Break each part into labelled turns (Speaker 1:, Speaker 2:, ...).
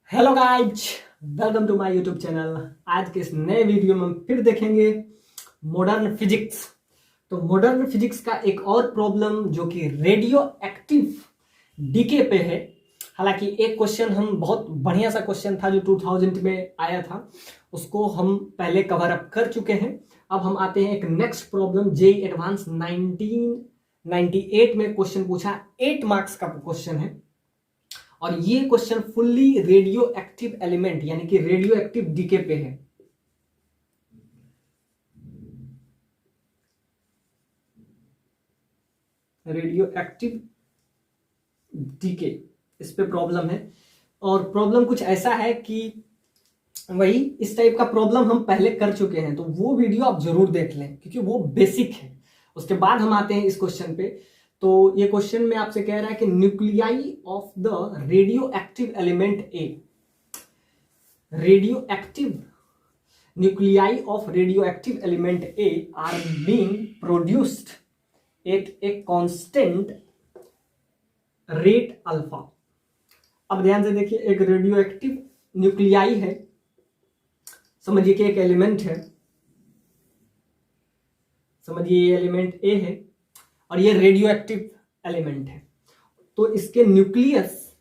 Speaker 1: Hello guys, welcome to my YouTube channel. आज के इस नए वीडियो में हम फिर देखेंगे मॉडर्न फिजिक्स। तो मॉडर्न फिजिक्स का एक और प्रॉब्लम जो कि रेडियो एक्टिव डीके पे है। हालांकि एक क्वेश्चन हम बहुत बढ़िया सा क्वेश्चन था जो 2000 में आया था, उसको हम पहले कवर अप कर चुके हैं। अब हम आते हैं एक नेक्स्ट प्रॉब्लम। जेईई एडवांस 1998 में क्वेश्चन पूछा, 8 मार्क्स का क्वेश्चन है और ये question fully radio active element यानी कि रेडियो एक्टिव डीके पे है। रेडियो एक्टिव डीके, इस पे प्रॉब्लम है। और प्रॉब्लम कुछ ऐसा है कि वही इस टाइप का प्रॉब्लम हम पहले कर चुके हैं, तो वो वीडियो आप जरूर देख लें क्योंकि वो बेसिक है। उसके बाद हम आते हैं इस क्वेश्चन पे। तो ये क्वेश्चन में आपसे कह रहा है कि nuclei of the radio active element A, radio active nuclei of radioactive element A are being produced at a constant rate alpha। अब ध्यान से देखिए, एक रेडियो एक्टिव न्यूक्लियाई है, समझिए कि एक एलिमेंट है, समझिए ये एलिमेंट ए है और ये रेडियो एक्टिव एलिमेंट है। तो इसके न्यूक्लियस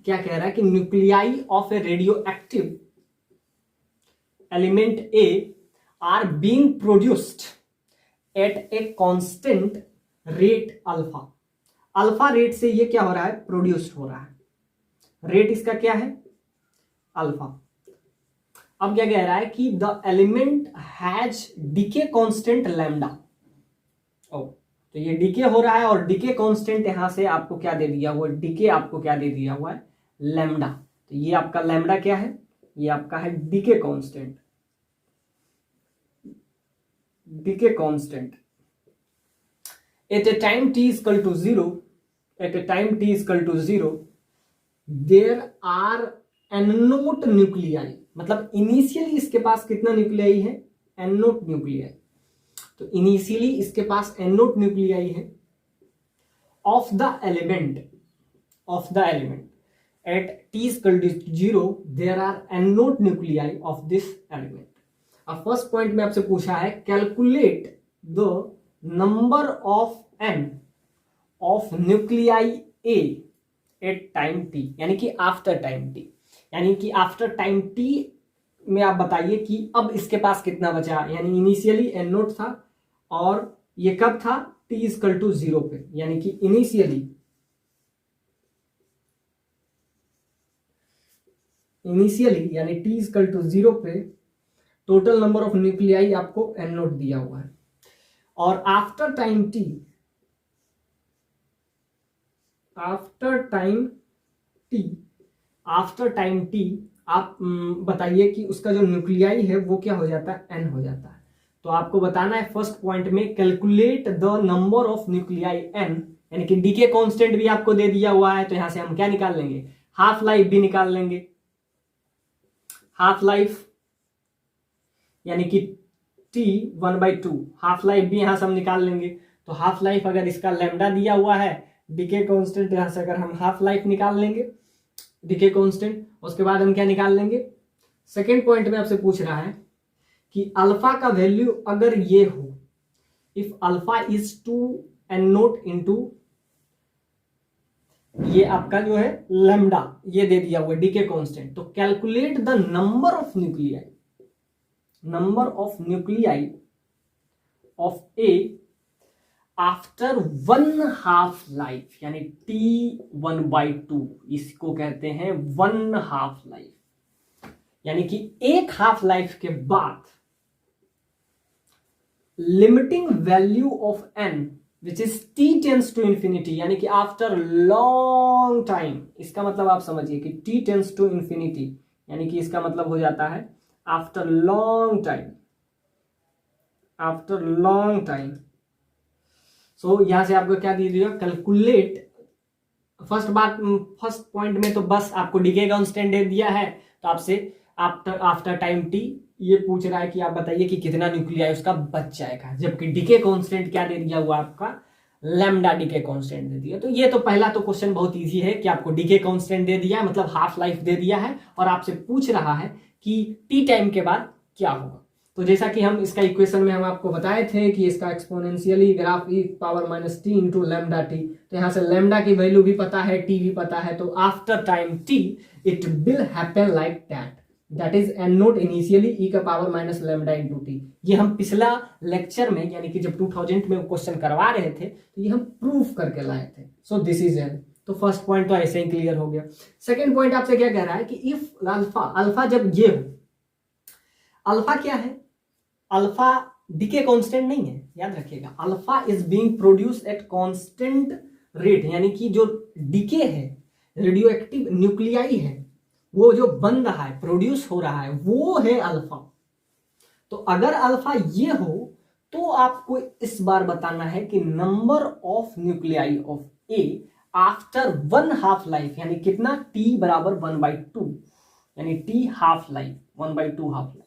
Speaker 1: क्या कह रहा है कि nuclei of A radio active element A are being produced at a constant rate alpha। Alpha rate से ये क्या हो रहा है, प्रोड्यूस हो रहा है। रेट इसका क्या है, अल्फा। अब क्या कह रहा है कि the element has decay constant lambda. Oh, तो ये डीके हो रहा है और डीके कांस्टेंट यहां से आपको क्या दे दिया हुआ, डीके आपको क्या दे दिया हुआ है, लैम्डा। तो ये आपका लैम्डा क्या है, ये आपका है decay constant. Decay constant at a time t is equal to 0, at a time t is equal to 0 there are n naught nuclei. मतलब इनिशियली इसके पास कितना न्यूक्लियाई है, n नोट न्यूक्लियाई। तो इनिशियली इसके पास n नोट न्यूक्लियाई है of the element, of the element at t is equal to 0 there are n naught nuclei of this element. अब फर्स्ट पॉइंट में आपसे पूछा है calculate the number of n of nuclei a at time t, यानी कि after time t। यानी कि after time t में आप बताइए कि अब इसके पास कितना बचा। यानी इनिशियली n नोट था और ये कब था, t is equal to 0 पे। यानी कि इनिशियली यानी t is equal to 0 पे टोटल नंबर ऑफ न्यूक्लियाई आपको n नोट दिया हुआ है। और after time t, after time t आप बताइए कि उसका जो न्यूक्लियाई है वो क्या हो जाता है, n हो जाता है। तो आपको बताना है फर्स्ट पॉइंट में calculate the number of nuclei n, यानी कि डीके कांस्टेंट भी आपको दे दिया हुआ है। तो यहां से हम क्या निकाल लेंगे, हाफ लाइफ भी निकाल लेंगे। हाफ लाइफ यानी कि t 1/2, हाफ लाइफ भी यहां से हम निकाल लेंगे। तो हाफ लाइफ अगर इसका लैम्डा दिया हुआ है, डीके कांस्टेंट यहां से अगर हम हाफ लाइफ निकाल लेंगे, डीके कांस्टेंट, उसके बाद हम क्या निकाल लेंगे, सेकेंड पॉइंट में आपसे पूछ रहा है कि अल्फा का वैल्यू अगर ये हो, if alpha is 2 n note into ये आपका जो है लैम्डा, ये दे दिया हुआ डीके कांस्टेंट। तो calculate the number of nuclei, number of nuclei of A after 1 half life, यानी t 1/2, इसको कहते हैं 1 हाफ लाइफ। यानी कि एक हाफ लाइफ के बाद limiting value of n which is t tends to infinity, यानी कि आफ्टर लॉन्ग टाइम। इसका मतलब आप समझिए कि t टेंस टू इंफिनिटी, यानी कि इसका मतलब हो जाता है after long time, after long time. So यहां से आपको क्या दे दिया, कैलकुलेट। फर्स्ट पॉइंट में तो बस आपको डीके कांस्टेंट दे दिया है, तो आपसे आफ्टर टाइम टी ये पूछ रहा है कि आप बताइए कि कितना न्यूक्लियाई उसका बच जाएगा, जबकि डीके कांस्टेंट क्या दे दिया हुआ आपका, लैम्डा डीके कांस्टेंट दे दिया। तो ये तो पहला तो क्वेश्चन बहुत इजी है कि आपको डीके कांस्टेंट दे दिया है, मतलब हाफ लाइफ दे दिया है, और आपसे पूछ रहा है कि टी टाइम के बाद क्या होगा। तो जैसा कि हम इसका इक्वेशन में हम आपको बताए थे कि इसका exponentially graph e power minus T into lambda T, तो यहाँ से लैम्डा की वैल्यू भी पता है, टी भी पता है, तो after time T it will happen like that is n naught initially e का power minus lambda into T. ये हम पिछला लेक्चर में यानी कि जब 2000 में क्वेश्चन करवा रहे थे तो ये हम प्रूफ करके लाए थे। सो दिस इज एन, तो फर्स्ट पॉइंट तो ऐसे ही क्लियर हो गया। सेकेंड पॉइंट आपसे क्या कह रहा है कि इफ अल्फा, अल्फा जब ये हो, अल्फा क्या है, अल्फा डीके कांस्टेंट नहीं है, याद रखिएगा, alpha is being produce at constant rate, यानी कि जो डीके है, रेडियो एक्टिव न्यूक्लियाई है, वो जो बन रहा है, प्रोड्यूस हो रहा है, वो है अल्फा। तो अगर अल्फा ये हो तो आपको इस बार बताना है कि number of nuclei of A after 1 half life, यानी कितना, टी बराबर 1/2, यानी T half life 1/2 half life,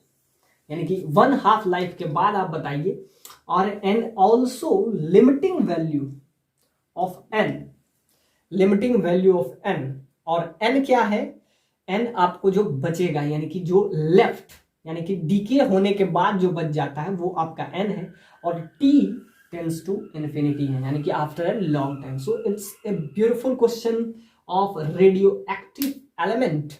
Speaker 1: यानी कि 1 हाफ लाइफ के बाद आप बताइए। और and also limiting value of N, limiting value of N, और एन क्या है, एन आपको जो बचेगा यानी कि जो लेफ्ट, यानी कि डीके होने के बाद जो बच जाता है वो आपका एन है, और टी टेंड्स टू इन्फिनिटी है, यानी कि after a long time. So it's a beautiful question of radio active element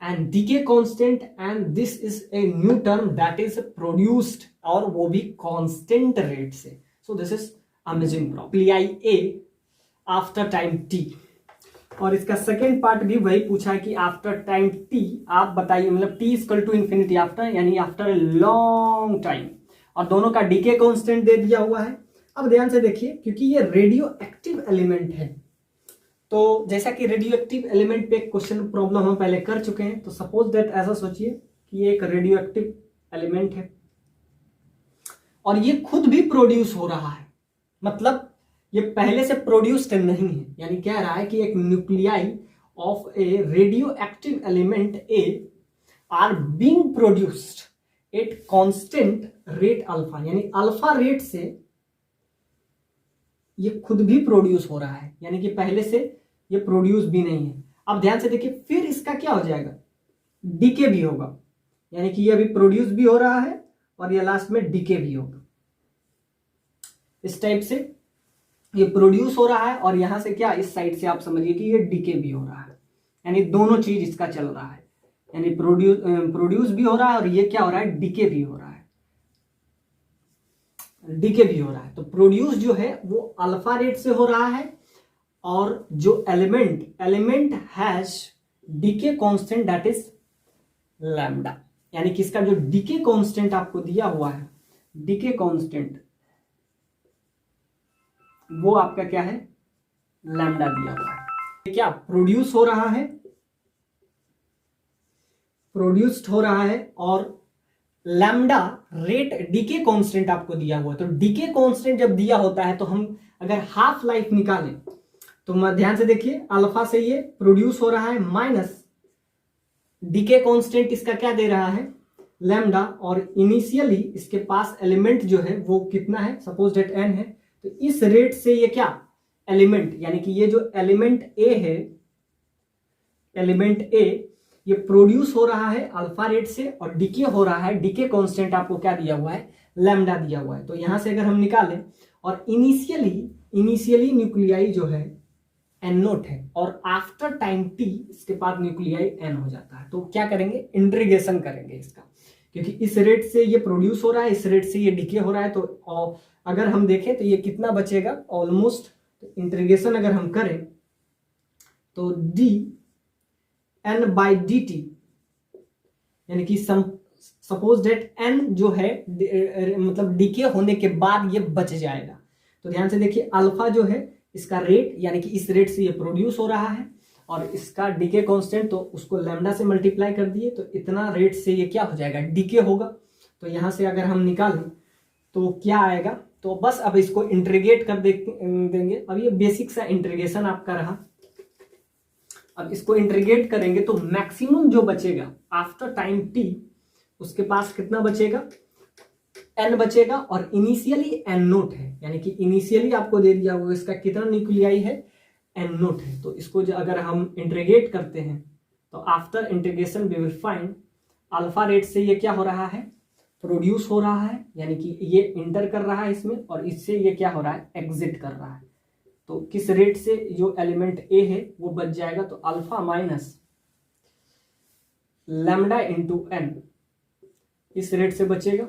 Speaker 1: and decay constant, and this is a new term that is produced, और वो भी constant rate से। so this is amazing problem A after time t। और इसका second part भी वही पूछा है कि आफ्टर टाइम t आप बताइए, मतलब t equal to infinity after, यानी आफ्टर ए लॉन्ग टाइम, और दोनों का डीके कांस्टेंट दे दिया हुआ है। अब ध्यान से देखिए, क्योंकि ये रेडियो एक्टिव एलिमेंट है, तो जैसा कि रेडियो एक्टिव एलिमेंट पे एक क्वेश्चन प्रॉब्लम हम पहले कर चुके हैं, तो सपोज दैट ऐसा सोचिए कि ये एक रेडियो एक्टिव एलिमेंट है और ये खुद भी प्रोड्यूस हो रहा है, मतलब ये पहले से प्रोड्यूस्ड नहीं है, यानी कह रहा है कि एक nuclei of A radio active element A R being produced at constant rate alpha, यानी अल्फा रेट से ये खुद भी प्रोड्यूस हो रहा है, यानी कि पहले से ये प्रोड्यूस भी नहीं है। अब ध्यान से देखिए, फिर इसका क्या हो जाएगा, डीके भी होगा, यानी कि ये अभी प्रोड्यूस भी हो रहा है और ये लास्ट में डीके भी होगा। इस टाइप से ये प्रोड्यूस हो रहा है और यहां से क्या, इस साइड से आप समझिए कि ये डीके भी हो रहा है, यानी दोनों चीज इसका चल रहा है, यानी प्रोड्यूस भी हो रहा है और ये क्या हो रहा है, डीके भी हो रहा है, डीके भी हो रहा है। तो प्रोड्यूस जो है वो अल्फा रेट से हो रहा है, और जो element has decay constant that is lambda, यानी कि इसका जो डीके कांस्टेंट आपको दिया हुआ है, डीके कांस्टेंट वो आपका क्या है, लैम्डा दिया हुआ है। क्या प्रोड्यूस हो रहा है, प्रोड्यूस्ड हो रहा है, और लैम्डा रेट डीके कांस्टेंट आपको दिया हुआ है। तो डीके कांस्टेंट जब दिया होता है तो हम अगर हाफ लाइफ निकालें तो ध्यान से देखिए, अल्फा से ये प्रोड्यूस हो रहा है माइनस डीके कांस्टेंट इसका क्या दे रहा है, लैम्डा, और इनिशियली इसके पास एलिमेंट जो है वो कितना है, सपोज दैट एन है, तो इस रेट से ये क्या एलिमेंट, यानी कि ये जो एलिमेंट ए है, एलिमेंट ए ये प्रोड्यूस हो रहा है अल्फा रेट से और डीके हो रहा है, डीके कांस्टेंट आपको क्या दिया हुआ है, लैम्डा दिया हुआ है। तो यहां से अगर हम निकालें, और इनिशियली न्यूक्लियाई जो है एन नोट है, और आफ्टर टाइम टी इसके बाद न्यूक्लियाई एन हो जाता है। तो क्या करेंगे, इंटीग्रेशन करेंगे इसका, क्योंकि इस रेट से ये प्रोड्यूस हो रहा है, इस रेट से ये डीके हो रहा है, तो अगर हम देखें तो ये कितना बचेगा ऑलमोस्ट, तो इंटीग्रेशन अगर हम करें तो D N by D T, यानी कि सपोज डेट एन जो है मतलब डीके होने के बाद ये बच जाएगा। तो ध्यान से देखिए, अल्फा जो है इसका रेट, यानी कि इस रेट से ये प्रोड्यूस हो रहा है, और इसका डीके कांस्टेंट तो उसको लैम्डा से मल्टीप्लाई कर दिए, तो इतना रेट से ये क्या हो जाएगा, डीके होगा। तो यहां से अगर हम निकालें तो क्या आएगा, तो बस अब इसको इंटीग्रेट कर देंगे। अब ये बेसिक सा इंटीग्रेशन आपका रहा, अब इसको इंटीग्रेट करेंगे तो मैक्सिमम जो बचेगा आफ्टर टाइम टी, उसके पास कितना बचेगा, n बचेगा और इनिशियली n नोट है, यानी कि इनिशियली आपको दे दिया हुआ इसका कितना न्यूक्लियाई है, n नोट है। तो इसको अगर हम इंटीग्रेट करते हैं तो after integration we will find alpha rate से ये क्या हो रहा है, प्रोड्यूस हो रहा है, यानी कि ये इंटर कर रहा है इसमें और इससे ये क्या हो रहा है, एग्जिट कर रहा है। तो किस रेट से जो एलिमेंट ए है वो बच जाएगा, तो alpha minus lambda into N इस रेट से बचेगा।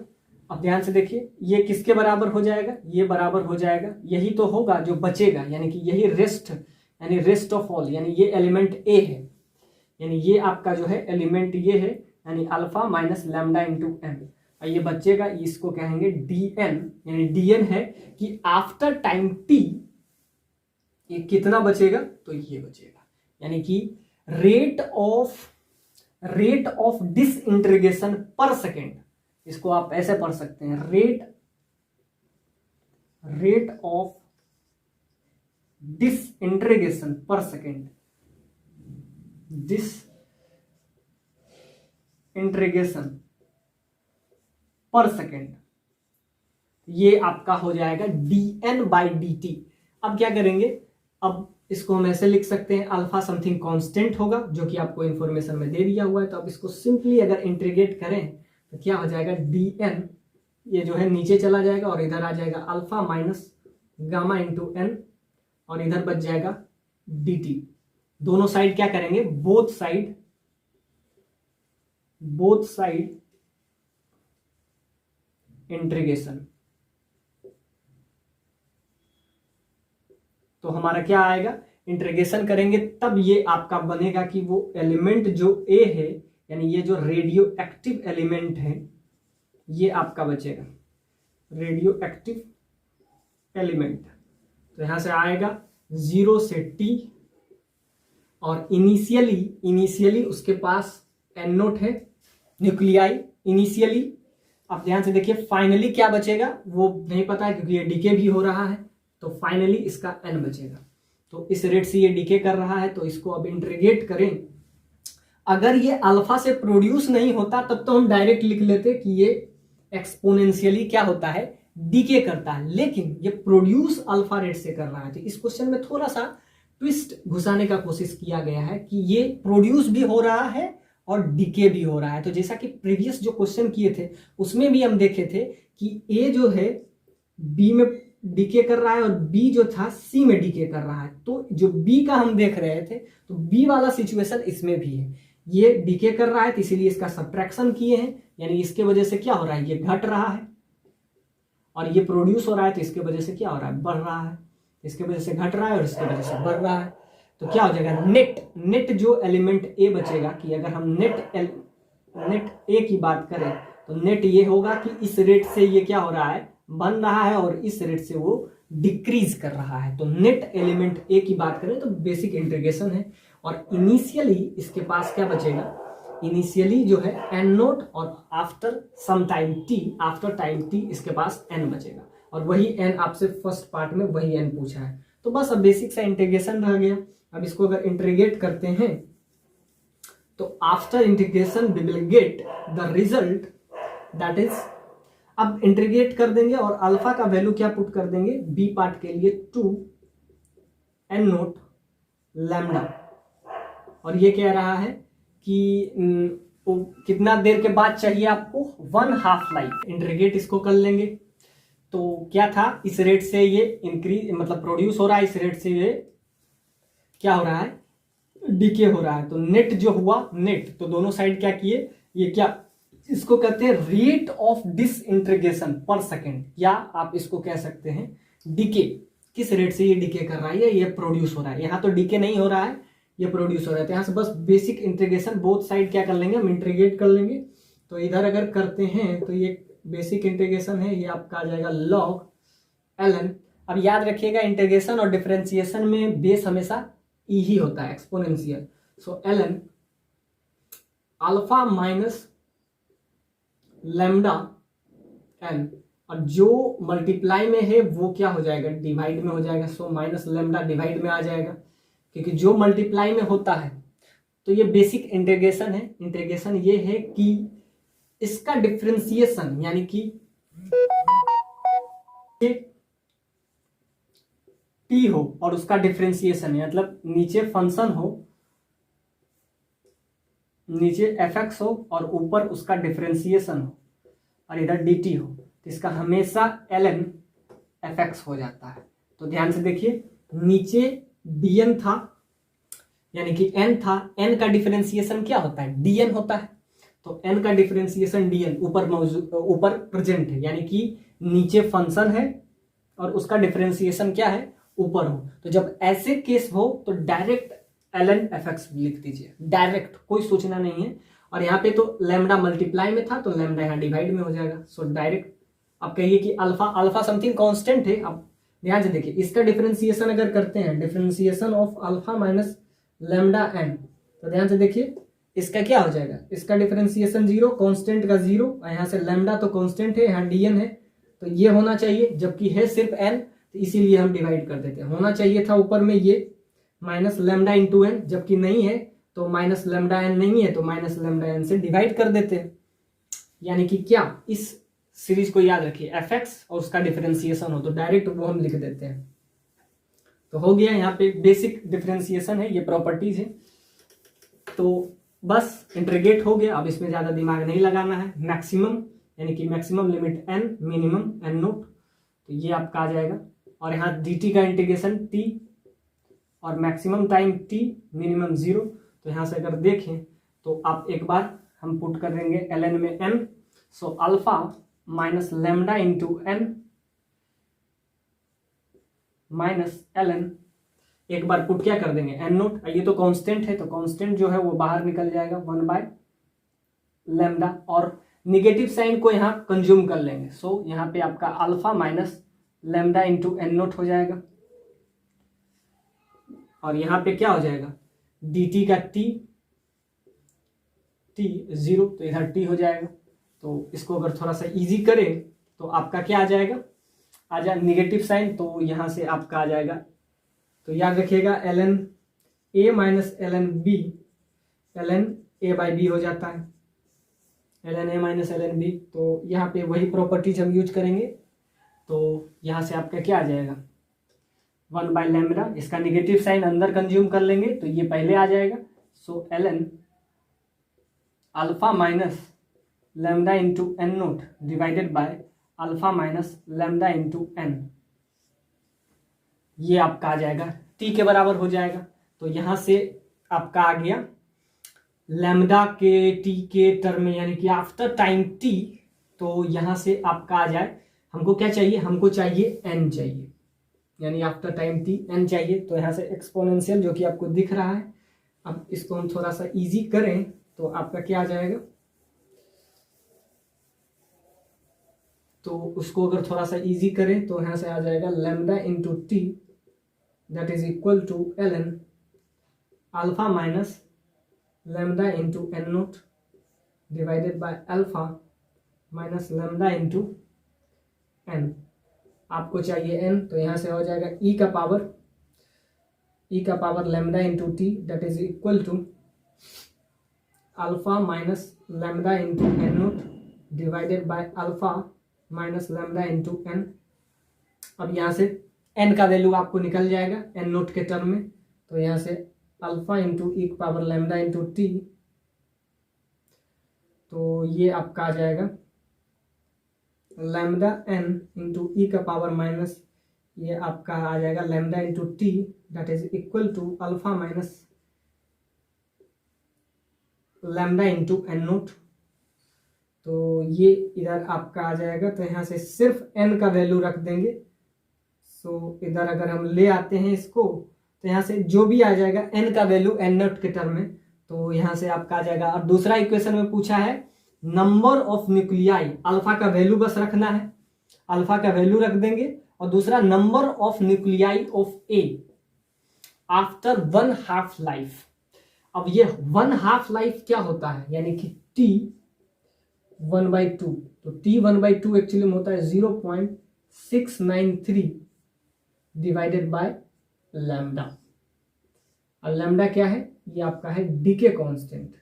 Speaker 1: अब ध्यान से देखिए ये किसके बराबर हो जाएगा, ये बराबर हो जाएगा, यही तो होगा जो बचेगा, यानी कि यही रेस्ट, यानी रेस्ट ऑफ ऑल, यानी ये एलिमेंट ए है, यानी ये आपका जो है एलिमेंट ये है, यानी alpha minus lambda into N, और ये बचेगा, इसको कहेंगे डी एन, यानी डी एन है कि आफ्टर टाइम टी ये कितना बचेगा, तो ये बचेगा, यानी कि रेट ऑफ डिसइंटीग्रेशन पर सेकेंड, इसको आप ऐसे पढ़ सकते हैं, रेट ऑफ डिसइंटीग्रेशन पर सेकेंड, डिसइंटीग्रेशन पर सेकेंड, ये आपका हो जाएगा dn बाई dt। अब क्या करेंगे, अब इसको हम ऐसे लिख सकते हैं, अल्फा समथिंग कांस्टेंट होगा जो कि आपको इंफॉर्मेशन में दे दिया हुआ है। तो अब इसको सिंपली अगर इंटीग्रेट करें तो क्या हो जाएगा, dn ये जो है नीचे चला जाएगा और इधर आ जाएगा alpha minus gamma into N और इधर बच जाएगा dt। दोनों साइड क्या करेंगे, बोथ साइड इंटीग्रेशन, तो हमारा क्या आएगा, इंटीग्रेशन करेंगे तब ये आपका बनेगा कि वो एलिमेंट जो ए है, यानी ये जो रेडियो एक्टिव एलिमेंट है ये आपका बचेगा, रेडियो एक्टिव एलिमेंट। तो यहां से आएगा 0 से t और इनिशियली उसके पास n नोट है न्यूक्लियाई इनिशियली। आप ध्यान से देखिए फाइनली क्या बचेगा वो नहीं पता है क्योंकि ये डीके भी हो रहा है, तो फाइनली इसका n बचेगा। तो इस रेट से ये डीके कर रहा है, तो इसको अब इंटीग्रेट करें। अगर ये अल्फा से प्रोड्यूस नहीं होता तब तो हम डायरेक्ट लिख लेते कि ये एक्सपोनेंशियली क्या होता है, डीके करता है, लेकिन ये प्रोड्यूस अल्फा रेट से कर रहा है। तो इस क्वेश्चन में थोड़ा सा ट्विस्ट घुसाने का कोशिश किया गया है कि ये प्रोड्यूस भी हो रहा है और डीके भी हो रहा है। तो जैसा कि प्रीवियस जो क्वेश्चन किए थे उसमें भी हम देखे थे कि ए जो है बी में डीके कर रहा है और बी जो था सी में डीके कर रहा है। तो जो बी का हम देख रहे थे तो बी वाला सिचुएशन इसमें भी है, ये डीके कर रहा है तो इसीलिए इसका सब्ट्रैक्शन किए हैं, यानी इसके वजह से क्या हो रहा है, ये घट रहा है, और ये प्रोड्यूस हो रहा है तो इसके वजह से क्या हो रहा है, बढ़ रहा है, इसके वजह से घट रहा है और इसके वजह से बढ़ रहा है। तो क्या हो जाएगा, नेट जो एलिमेंट ए बचेगा, कि अगर हम नेट ए की बात करें तो नेट ये होगा कि इस रेट से ये क्या हो रहा है, बन रहा है, और इस रेट से वो डिक्रीज कर रहा है। तो नेट एलिमेंट ए की बात करें तो बेसिक इंटीग्रेशन है, और इनिशियली इसके पास क्या बचेगा, इनिशियली जो है एन नोट, और after some time T, after time T इसके पास एन बचेगा, और वही एन आपसे फर्स्ट पार्ट में वही एन पूछा है। तो बस अब बेसिक सा इंटीग्रेशन रह गया। अब इसको अगर इंटीग्रेट करते हैं तो after integration we will get the result that is, अब इंटीग्रेट कर देंगे और अल्फा का वैल्यू क्या पुट कर देंगे, बी पार्ट के लिए 2 एन नोट लैम्डा, और ये कह रहा है कि कितना देर के बाद चाहिए आपको, 1/2 लाइफ। इंटीग्रेट इसको कर लेंगे तो क्या था, इस रेट से ये इंक्रीज मतलब प्रोड्यूस हो रहा है, इस रेट से ये क्या हो रहा है, डीके हो रहा है। तो नेट जो हुआ, नेट तो दोनों साइड क्या किए, ये क्या इसको कहते हैं रेट ऑफ डिसइंटीग्रेशन पर सेकेंड, या आप इसको कह सकते हैं डीके, किस रेट से ये डीके कर रहा है, ये प्रोड्यूस हो रहा है। यहाँ तो डीके नहीं हो रहा है, ये प्रोड्यूस हो रहा है। तो यहाँ से बस बेसिक इंटीग्रेशन बोथ साइड क्या कर लेंगे, हम इंटीग्रेट कर लेंगे। तो इधर अगर करते हैं तो ये बेसिक इंटीग्रेशन है, ये आपका आ जाएगा log ln। अब याद रखिएगा इंटीग्रेशन और डिफरेंशिएशन में बेस हमेशा ई ही होता है, exponential. So ln alpha minus lambda N, और जो मल्टीप्लाई में है वो क्या हो जाएगा, डिवाइड में हो जाएगा। सो माइनस लैम्डा डिवाइड में आ जाएगा, क्योंकि जो मल्टीप्लाई में होता है। तो ये बेसिक इंटीग्रेशन है। इंटीग्रेशन ये है कि इसका डिफरेंशिएशन यानी कि टी हो और उसका डिफरेंशिएशन है, मतलब नीचे फंक्शन हो, नीचे एफ एक्स हो और ऊपर उसका डिफरेंशिएशन हो और इधर डी टी हो, तो इसका हमेशा एल एन एफ एक्स हो जाता है। तो ध्यान से देखिए, नीचे डी एन था यानी कि एन था, एन का डिफरेंशिएशन क्या होता है, डी एन होता है। तो एन का डिफरेंशिएशन डी एन ऊपर मौजूद, ऊपर प्रेजेंट है, यानी कि नीचे फंक्शन है और उसका डिफरेंशिएशन क्या है, ऊपर हो। तो जब ऐसे केस हो तो direct L N F X लिख दीजिए, डायरेक्ट, कोई सोचना नहीं है। और यहाँ पे तो लैम्डा मल्टीप्लाई में था तो लैम्डा यहाँ डिवाइड में हो जाएगा। सो डायरेक्ट आप कहिए कि अल्फा, अल्फा समथिंग कांस्टेंट है। अब ध्यान से देखिए, इसका डिफरेंशिएशन अगर करते हैं, differentiation of alpha minus lambda N, तो ध्यान से देखिए इसका क्या हो जाएगा, इसका डिफरेंशिएशन 0, कांस्टेंट का 0, और यहाँ से लैम्डा तो कांस्टेंट है, यहाँ डी एन है, तो ये होना चाहिए, जबकि है सिर्फ एन, तो इसीलिए हम डिवाइड कर देते हैं। होना चाहिए था ऊपर में ये माइनस लैम्डा इंटू एन, जबकि नहीं है, तो माइनस लैम्डा एन नहीं है तो माइनस लैम्डा एन से डिवाइड कर देते हैं। यानी कि क्या, इस सीरीज को याद रखिए, एफ एक्स और उसका डिफरेंशिएशन हो तो डायरेक्ट वो हम लिख देते हैं। तो हो गया, यहाँ पे बेसिक डिफरेंशिएशन है, ये प्रॉपर्टीज है। तो बस इंटीग्रेट हो गया, अब इसमें ज्यादा दिमाग नहीं लगाना है। मैक्सिमम यानी कि maximum limit N, minimum N naught, तो ये आपका आ जाएगा। और यहाँ डी टी का इंटीग्रेशन टी और मैक्सिमम टाइम टी, मिनिमम 0। तो यहाँ से अगर देखें तो आप एक बार हम पुट कर देंगे एल एन में N, so alpha minus lambda into N minus L N, एक बार पुट क्या कर देंगे एन नोट, ये तो कांस्टेंट है तो कांस्टेंट जो है वो बाहर निकल जाएगा 1 बाय लैम्डा, और निगेटिव साइन को यहाँ कंज्यूम कर लेंगे। सो यहाँ पे आपका alpha minus lambda into N naught हो जाएगा, और यहाँ पे क्या हो जाएगा, डी टी का टी 0, तो इधर टी हो जाएगा। तो इसको अगर थोड़ा सा इजी करें तो आपका क्या आ जाएगा, आ जाए निगेटिव साइन, तो यहाँ से आपका आ जाएगा, तो याद रखिएगा L N A minus L N B, L N A by B हो जाता है, L N A minus L N B. तो यहाँ पे वही प्रॉपर्टीज हम यूज करेंगे, तो यहाँ से आपका क्या आ जाएगा 1 बाय लैम्डा, इसका निगेटिव साइन अंदर कंज्यूम कर लेंगे तो ये पहले आ जाएगा। So l N alpha minus lambda into N naught divided by alpha minus lambda into N, ये आपका आ जाएगा टी के बराबर हो जाएगा। तो यहाँ से आपका आ गया लैम्डा के टी के टर्म में, यानी कि आफ्टर टाइम टी, तो यहाँ से आपका आ जाए, हमको क्या चाहिए, हमको चाहिए एन चाहिए, यानी आफ्टर टाइम टी एन चाहिए। तो यहाँ से एक्सपोनेंशियल जो कि आपको दिख रहा है, अब इसको हम थोड़ा सा इजी करें तो आपका क्या आ जाएगा, तो उसको अगर थोड़ा सा इजी करें तो यहाँ से आ जाएगा lambda into T that is equal to L N alpha minus lambda into N naught divided by alpha minus lambda into N. आपको चाहिए एन, तो यहाँ से हो जाएगा ई का power lambda into T that is equal to alpha minus lambda into N naught divided by alpha minus lambda into N. अब यहाँ से एन का वैल्यू आपको निकल जाएगा एन नोट के टर्म में, तो यहाँ से अल्फा इंटू ई पावर लैम्डा इंटू टी, तो ये आपका आ जाएगा लैम्डा एन इंटू ई का पावर माइनस, ये आपका आ जाएगा lambda into T that is equal to alpha minus lambda into N naught. तो ये इधर आपका आ जाएगा, तो यहाँ से सिर्फ एन का वैल्यू रख देंगे। सो इधर अगर हम ले आते हैं इसको, तो यहाँ से जो भी आ जाएगा एन का वैल्यू एन नोट के टर्म में, तो यहाँ से आपका आ जाएगा। और दूसरा इक्वेशन में पूछा है नंबर ऑफ न्यूक्लियाई, अल्फा का वैल्यू बस रखना है, अल्फा का वैल्यू रख देंगे, और दूसरा number of nuclei of A after 1/2 life. अब ये 1/2 लाइफ क्या होता है, यानी कि टी 1/2, तो टी 1/2 एक्चुअली में होता है 0.693 डिवाइडेड बाय लैम्डा। और लैम्डा क्या है, ये आपका है डीके कांस्टेंट,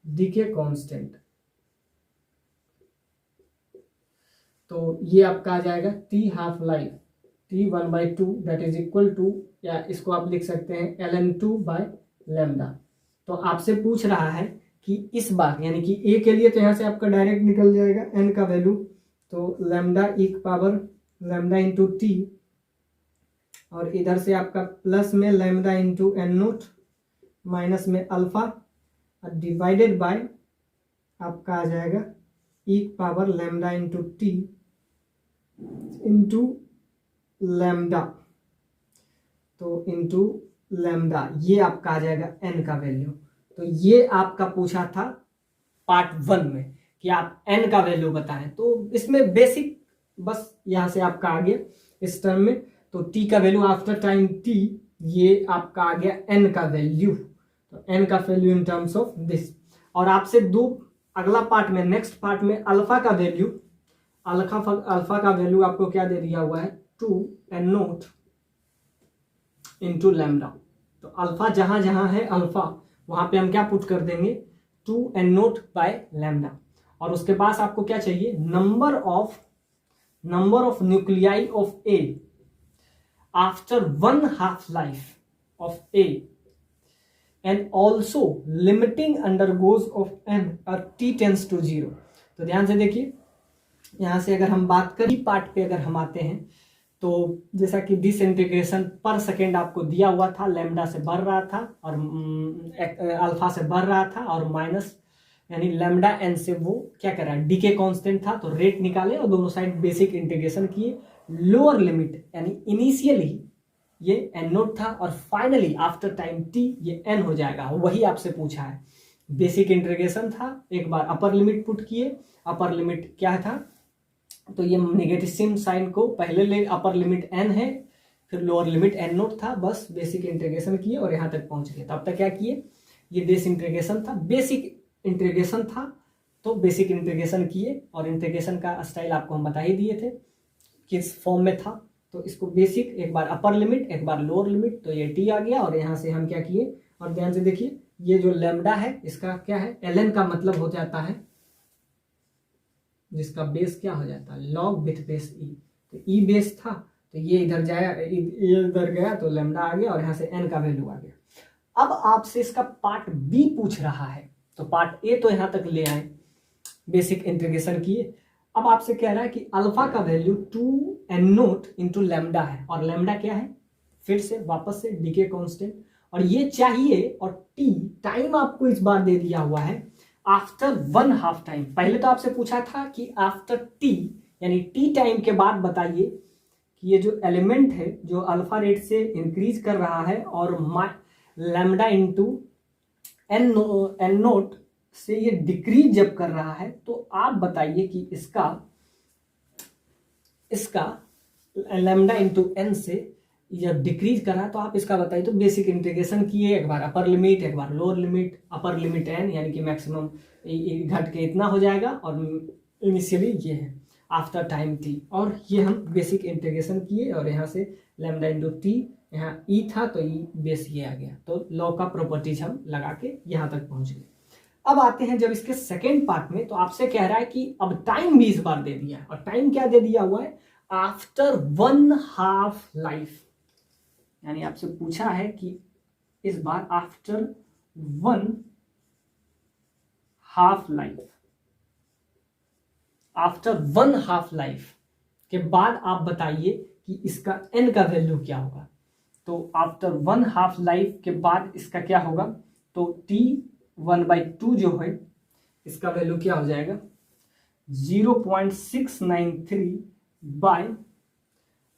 Speaker 1: डीके कांस्टेंट। तो ये आपका आ जाएगा T half life, T 1/2 that is equal to, या इसको आप लिख सकते हैं ln2/λ। तो आपसे पूछ रहा है कि इस बार यानी कि ए के लिए तो यहाँ से आपका डायरेक्ट निकल जाएगा एन का वैल्यू, तो लैम्डा एक पावर लैम्डा इंटू टी, और इधर से आपका प्लस में lambda into N naught, minus में अल्फा, और डिवाइडेड बाय आपका आ जाएगा एक power lambda into T into lambda, तो इंटू लैम्डा, ये आपका आ जाएगा एन का वैल्यू। तो ये आपका पूछा था पार्ट 1 में कि आप एन का वैल्यू बताएं, तो इसमें बेसिक बस यहाँ से आपका आ गया इस टर्म में, तो टी का वैल्यू आफ्टर टाइम टी, ये आपका आ गया एन का वैल्यू, तो एन का value in terms of this. और आपसे अगला पार्ट में, नेक्स्ट पार्ट में अल्फा का वैल्यू, अल्फा का वैल्यू आपको क्या दे दिया हुआ है 2n0 इंटू लैम्डा। तो अल्फा जहां जहां है अल्फा वहां पे हम क्या पुट कर देंगे 2n0/λ। और उसके पास आपको क्या चाहिए number of nuclei of A after 1/2 life of A and also limiting undergoes of n or t tends to 0। तो ध्यान से देखिए, यहां से अगर हम बात करें पार्ट पे अगर हम आते हैं, तो जैसा कि डिसइंटीग्रेशन पर सेकेंड आपको दिया हुआ था, लैम्डा से बढ़ रहा था और अल्फा से बढ़ रहा था, और माइनस यानी लैम्डा एन से वो क्या कर रहा है डीके कांस्टेंट था, तो रेट निकाले और दोनों साइड बेसिक इंटीग्रेशन किए। लोअर लिमिट यानी इनिशियली ये एन नोट था और फाइनली आफ्टर टाइम टी ये एन हो जाएगा, वही आपसे पूछा है। बेसिक इंटीग्रेशन था, एक बार अपर लिमिट पुट किए, अपर लिमिट क्या था तो ये नेगेटिव साइन को पहले ले, अपर लिमिट एन है, फिर लोअर लिमिट एन नोट था, बस बेसिक इंटीग्रेशन किए और यहाँ तक पहुंच गए। तब तक क्या किए, ये बेस इंटीग्रेशन था, बेसिक इंटीग्रेशन था, तो बेसिक इंटीग्रेशन किए और इंटीग्रेशन का स्टाइल आपको हम बता ही दिए थे किस फॉर्म में था। तो इसको बेसिक एक बार अपर लिमिट एक बार लोअर लिमिट, तो ये टी आ गया और यहाँ से हम क्या किए, और ध्यान से देखिए ये जो लैम्डा है इसका क्या है ln का मतलब हो जाता है जिसका बेस क्या हो जाता है लॉग विथ बेस ई, तो ई बेस था तो ये इधर जाएगा, इधर गया तो लैम्डा आ गया और यहाँ से n का वैल्यू आ गया। अब आपसे इसका पार्ट बी पूछ रहा है, तो पार्ट ए तो यहाँ तक ले आए, बेसिक इंटीग्रेशन किए। अब आपसे कह रहा है कि अल्फा का वैल्यू 2n0 इंटू लैम्डा है, और लैम्डा क्या है फिर से वापस से डीके कांस्टेंट, और ये चाहिए, और टी टाइम आपको इस बार दे दिया हुआ है आफ्टर 1/2 टाइम। पहले तो आपसे पूछा था कि आफ्टर टी यानी टी टाइम के बाद बताइए कि ये जो एलिमेंट है जो अल्फा रेट से इंक्रीज कर रहा है और लैम्डा इंटू एन नोट से ये डिक्रीज जब कर रहा है, तो आप बताइए कि इसका लैम्डा इंटू एन से जब डिक्रीज कर रहा है तो आप इसका बताइए। तो बेसिक इंटीग्रेशन किए, एक बार अपर लिमिट एक बार lower limit, upper limit N यानी कि मैक्सिमम घट के इतना हो जाएगा, और इनिशियली ये है आफ्टर टाइम टी, और ये हम बेसिक इंटीग्रेशन किए और यहाँ से लैम्डा इंटू टी, यहाँ ई था तो ई बेस ये आ गया, तो लॉ का प्रॉपर्टीज हम लगा के यहाँ तक पहुंच गए। अब आते हैं जब इसके सेकेंड पार्ट में, तो आपसे कह रहा है कि अब टाइम भी इस बार दे दिया है, और टाइम क्या दे दिया हुआ है आफ्टर 1/2 लाइफ, यानी आपसे पूछा है कि इस बार आफ्टर 1/2 लाइफ, आफ्टर 1/2 लाइफ के बाद आप बताइए कि इसका n का वैल्यू क्या होगा। तो आफ्टर 1/2 लाइफ के बाद इसका क्या होगा, तो t 1/2 जो है इसका वैल्यू क्या हो जाएगा 0.693 बाय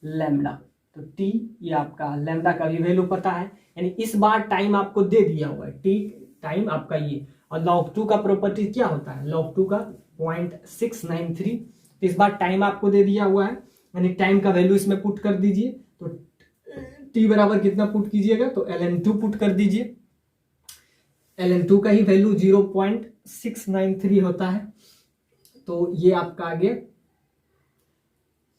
Speaker 1: लैम्डा। तो टी ये आपका लैम्डा का भी वैल्यू पता है, यानी इस बार टाइम आपको दे दिया हुआ है, टी टाइम आपका ये, और log 2 का प्रॉपर्टी क्या होता है log 2 का 0.693, तो इस बार टाइम आपको दे दिया हुआ है, यानी टाइम का वैल्यू इसमें पुट कर दीजिए। तो टी बराबर कितना पुट कीजिएगा, तो ln2 पुट कर दीजिए, ln2 का ही वैल्यू 0.693 होता है, तो ये आपका आ गया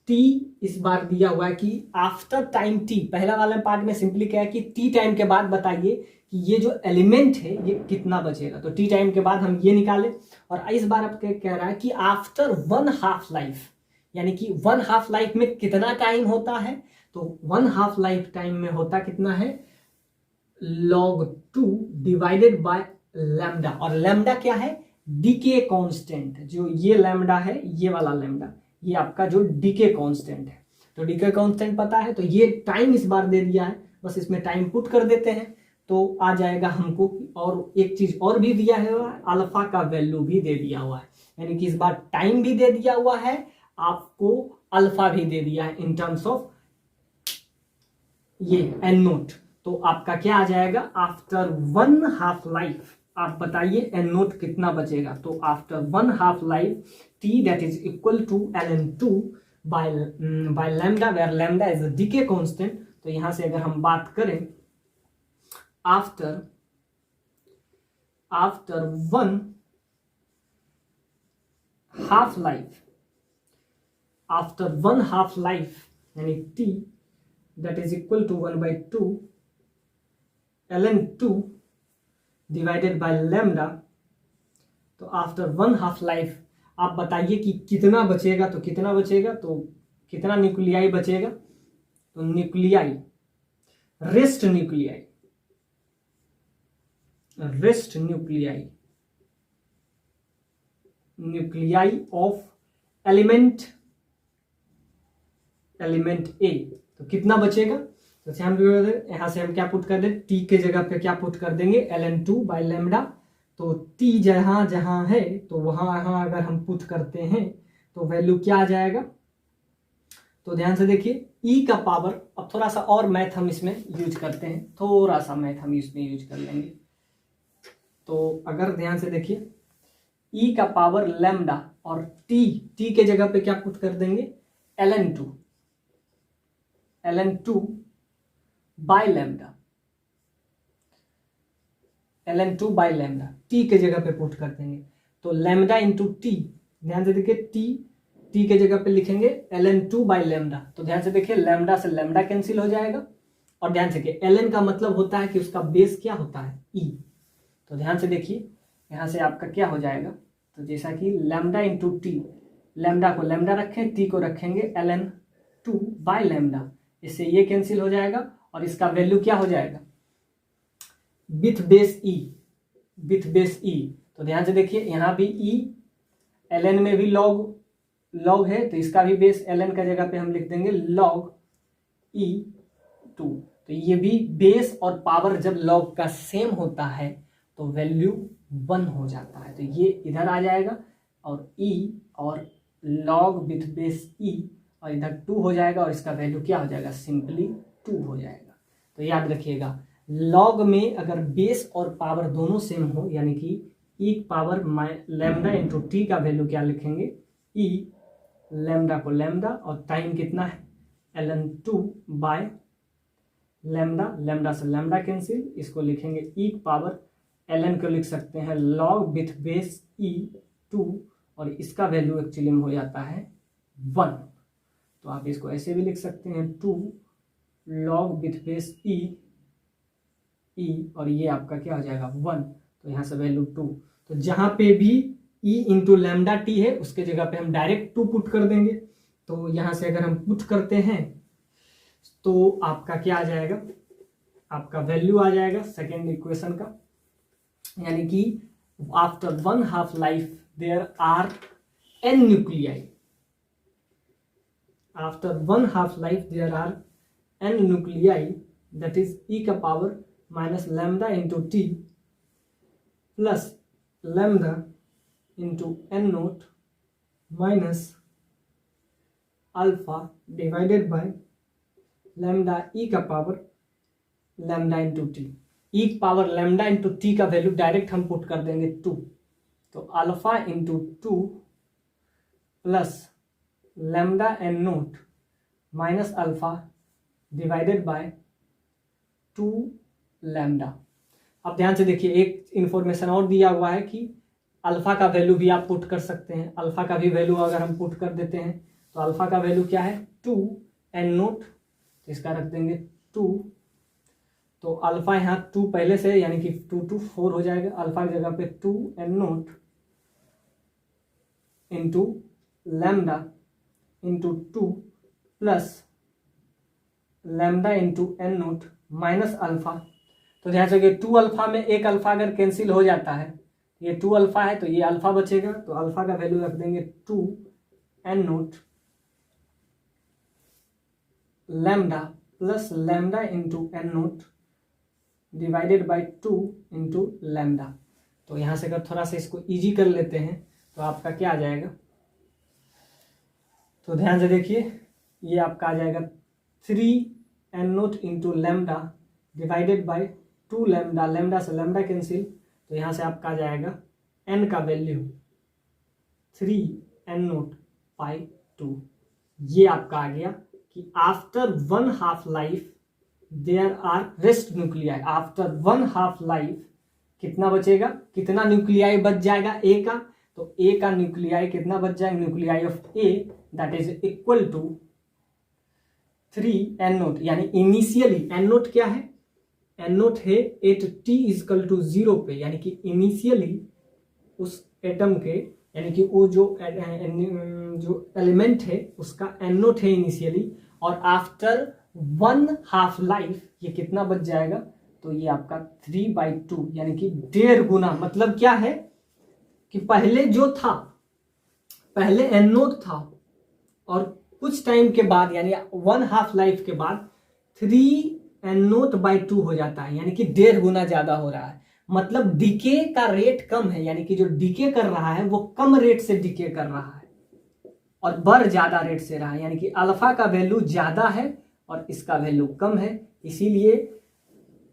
Speaker 1: टी। इस बार दिया हुआ है कि आफ्टर टाइम टी, पहला वाला पार्ट में सिंपली क्या है कि टी टाइम के बाद बताइए कि ये जो एलिमेंट है ये कितना बचेगा, तो टी टाइम के बाद हम ये निकाले, और इस बार आप कह रहा है कि आफ्टर 1/2 लाइफ, यानी कि 1/2 लाइफ में कितना टाइम होता है, तो 1/2 लाइफ टाइम में होता कितना है, log 2 डिवाइडेड बाय लैम्डा, और लैम्डा क्या है, डीके कांस्टेंट, जो ये लैम्डा है, ये वाला लैम्डा, ये आपका जो डीके कांस्टेंट है। तो डीके कांस्टेंट पता है, तो ये टाइम इस बार दे दिया है, बस इसमें टाइम पुट कर देते हैं तो आ जाएगा हमको। और एक चीज और भी दिया है, अल्फा का वैल्यू भी दे दिया हुआ है, यानी कि इस बार टाइम भी दे दिया हुआ है, आपको अल्फा भी दे दिया है इन टर्म्स ऑफ ये एन नोट। तो आपका क्या आ जाएगा, आफ्टर 1/2 लाइफ, आप बताइए एन नोट कितना बचेगा। तो after 1/2 life T that is equal to ln2 by lambda, where lambda is a decay constant. तो यहां से अगर हम बात करें, आफ्टर 1/2 लाइफ, आफ्टर 1/2 लाइफ यानी T that is equal to 1/2 ln2 divided by lambda। तो आफ्टर 1/2 लाइफ आप बताइए कि कितना बचेगा, तो कितना बचेगा, तो कितना न्यूक्लियाई बचेगा, तो nuclei, rest nuclei, rest nuclei, nuclei of element A, तो कितना बचेगा, तो यहां से हम क्या पुट कर दें, टी के जगह पे क्या पुट कर देंगे, ln2 बाय लैम्डा। तो टी जहां जहां है तो वहां अगर हम पुट करते हैं तो वैल्यू क्या आ जाएगा, तो ध्यान से देखिए, ई का पावर, अब थोड़ा सा और मैथ हम इसमें यूज करते हैं, थोड़ा सा मैथ हम इसमें यूज कर लेंगे। तो अगर ध्यान से देखिए, ई का पावर लैम्डा और टी के जगह पे क्या पुट कर देंगे, ln2 by lambda, ln2 by lambda, T के जगह पे पुट कर देंगे। तो लैम्डा इंटू टी, ध्यान से देखिए, टी के जगह पे लिखेंगे ln2 बाय लैम्डा। तो ध्यान से देखिए, लैम्डा से लैम्डा कैंसिल हो जाएगा, और ध्यान से देखिए ln का मतलब होता है कि उसका बेस क्या होता है, ई। तो ध्यान से देखिए, यहां से आपका क्या हो जाएगा, तो जैसा कि लैम्डा इंटू टी, लैम्डा को लैम्डा रखें, टी को रखेंगे ln2 बाय लैम्डा, इससे ये कैंसिल हो जाएगा, और इसका वैल्यू क्या हो जाएगा, विथ बेस ई। तो ध्यान से देखिए, यहां भी ई, ln में भी लॉग है, तो इसका भी बेस ln का जगह पे हम लिख देंगे log e2। तो ये भी बेस और पावर जब लॉग का सेम होता है तो वैल्यू 1 हो जाता है, तो ये इधर आ जाएगा, और e और log विथ बेस e, और इधर 2 हो जाएगा, और इसका वैल्यू क्या हो जाएगा, सिंपली 2 हो जाएगा। तो याद रखिएगा, लॉग में अगर बेस और पावर दोनों सेम हो, यानी कि ई पावर लैम्डा इंटू टी का वैल्यू क्या लिखेंगे, ई, लैम्डा को लैम्डा, और टाइम कितना है, ln2 बाय लैम्डा, लैम्डा से लैम्डा कैंसिल, इसको लिखेंगे ई पावर, ln को लिख सकते हैं log विथ बेस e2, और इसका वैल्यू एक्चुअली में हो जाता है 1। तो आप इसको ऐसे भी लिख सकते हैं 2 log विथ बेस e, और ये आपका क्या हो जाएगा 1, तो यहाँ से वैल्यू 2। तो जहां पे भी e इंटू लैम्डा टी है उसके जगह पे हम डायरेक्ट 2 पुट कर देंगे। तो यहां से अगर हम पुट करते हैं तो आपका क्या आ जाएगा, आपका वैल्यू आ जाएगा सेकेंड इक्वेशन का, यानी कि after 1/2 life there are n nuclei, after 1/2 life there are n nuclei, that is e का power minus lambda into T plus lambda into n naught minus alpha divided by lambda e का power lambda into T. E power lambda into T का value direct हम put कर देंगे 2, तो alpha into 2 plus lambda N naught minus alpha divided by 2 lambda. अब ध्यान से देखिए, एक इंफॉर्मेशन और दिया हुआ है कि अल्फा का वैल्यू भी आप पुट कर सकते हैं। अल्फा का भी वैल्यू अगर हम पुट कर देते हैं तो अल्फा का वैल्यू क्या है, 2 एन नोट, तो इसका रख देंगे 2। तो अल्फा यहाँ 2 पहले से, यानी कि 2 to 4 हो जाएगा, अल्फा की जगह पे 2 N naught into lambda into 2 plus lambda into N naught minus alpha. तो ध्यान से 2 अल्फा में एक अल्फा अगर कैंसिल हो जाता है, ये 2 अल्फा है तो ये अल्फा बचेगा, तो अल्फा का वैल्यू रख देंगे 2 N naught lambda plus lambda into N naught divided by 2 into lambda. तो यहां से अगर थोड़ा सा इसको इजी कर लेते हैं तो आपका क्या आ जाएगा, तो ध्यान से देखिए, ये आपका आ जाएगा 3 N naught into lambda divided by 2 lambda, lambda से लैम्डा कैंसिल, तो यहाँ से आपका आ जाएगा एन का वैल्यू 3 एन नोट पाई 2। ये आपका आ गया कि after 1/2 life there are rest nuclei. After 1/2 life कितना बचेगा, कितना न्यूक्लियाई बच जाएगा ए का, तो ए का न्यूक्लियाई कितना बच जाएगा, nuclei of A that is equal to 3 N naught, यानी इनिशियली एन नोट क्या है, एन नोट है एट टी इजकल टू 0 पे, यानी कि इनिशियली उस एटम के, यानी कि वो जो एलिमेंट है उसका एन नोट है इनिशियली, और आफ्टर 1/2 लाइफ ये कितना बच जाएगा, तो ये आपका 3/2, यानी कि 1.5 गुना। मतलब क्या है कि पहले जो था, पहले एन नोट था और कुछ टाइम के बाद यानी 1/2 लाइफ के बाद 3 एन नोट बाई 2 हो जाता है, यानी कि 1.5 गुना ज्यादा हो रहा है। मतलब डिके का रेट कम है, यानी कि जो डिके कर रहा है वो कम रेट से डिके कर रहा है और बढ़ ज्यादा रेट से रहा है, यानी कि अल्फा का वैल्यू ज्यादा है और इसका वैल्यू कम है, इसीलिए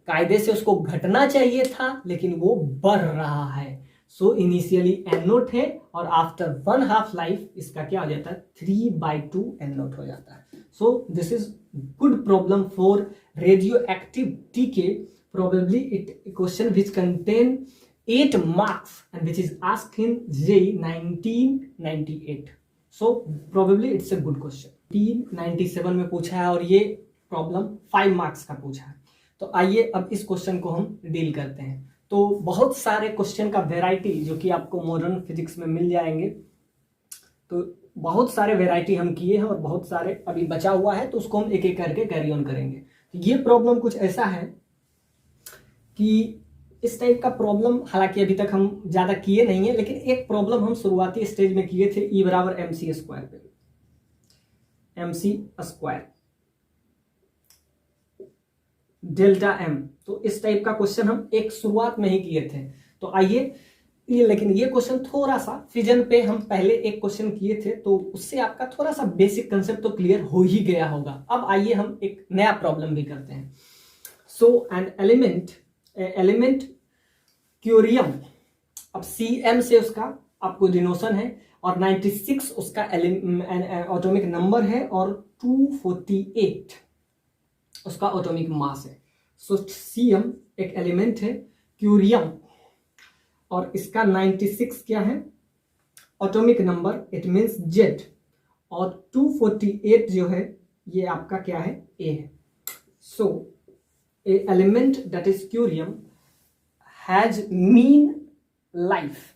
Speaker 1: कायदे से उसको घटना चाहिए था लेकिन वो बढ़ रहा है। सो इनिशियली एन नोट है और आफ्टर 1/2 लाइफ इसका क्या हो जाता है, 3/2 एन नोट हो जाता है। So this is good problem for radioactive TK, probably it question which contain 8 marks and which is asked in JEE 1998. So probably it's a good question. 1997 में पूछा है और ये प्रॉब्लम 5 मार्क्स का पूछा है। तो आइए अब इस क्वेश्चन को हम डील करते हैं। तो बहुत सारे क्वेश्चन का वेराइटी जो कि आपको मॉडर्न फिजिक्स में मिल जाएंगे, तो बहुत सारे वेराइटी हम किए हैं और बहुत सारे अभी बचा हुआ है, तो उसको हम एक एक करके कैरी ऑन करेंगे। ये प्रॉब्लम कुछ ऐसा है कि इस टाइप का प्रॉब्लम हालांकि अभी तक हम ज्यादा किए नहीं है, लेकिन एक प्रॉब्लम हम शुरुआती स्टेज में किए थे, E बराबर mc स्क्वायर पे, mc स्क्वायर डेल्टा m। तो इस टाइप का क्वेश्चन हम एक शुरुआत में ही किए थे। तो आइए लेकिन ये क्वेश्चन थोड़ा सा फिजन पे हम पहले एक क्वेश्चन किए थे, तो उससे आपका थोड़ा सा बेसिक कंसेप्ट तो क्लियर हो ही गया होगा। अब आइए हम एक नया प्रॉब्लम भी करते हैं। सो एन एलिमेंट क्यूरियम, अब Cm से उसका आपको डिनोशन है और 96 उसका एटॉमिक नंबर है और 248 उसका एटॉमिक मास है। सो Cm एक एलिमेंट है क्यूरियम और इसका 96 क्या है atomic number, it means Z, और 248 जो है ये आपका क्या है A है। So A element that is curium has mean life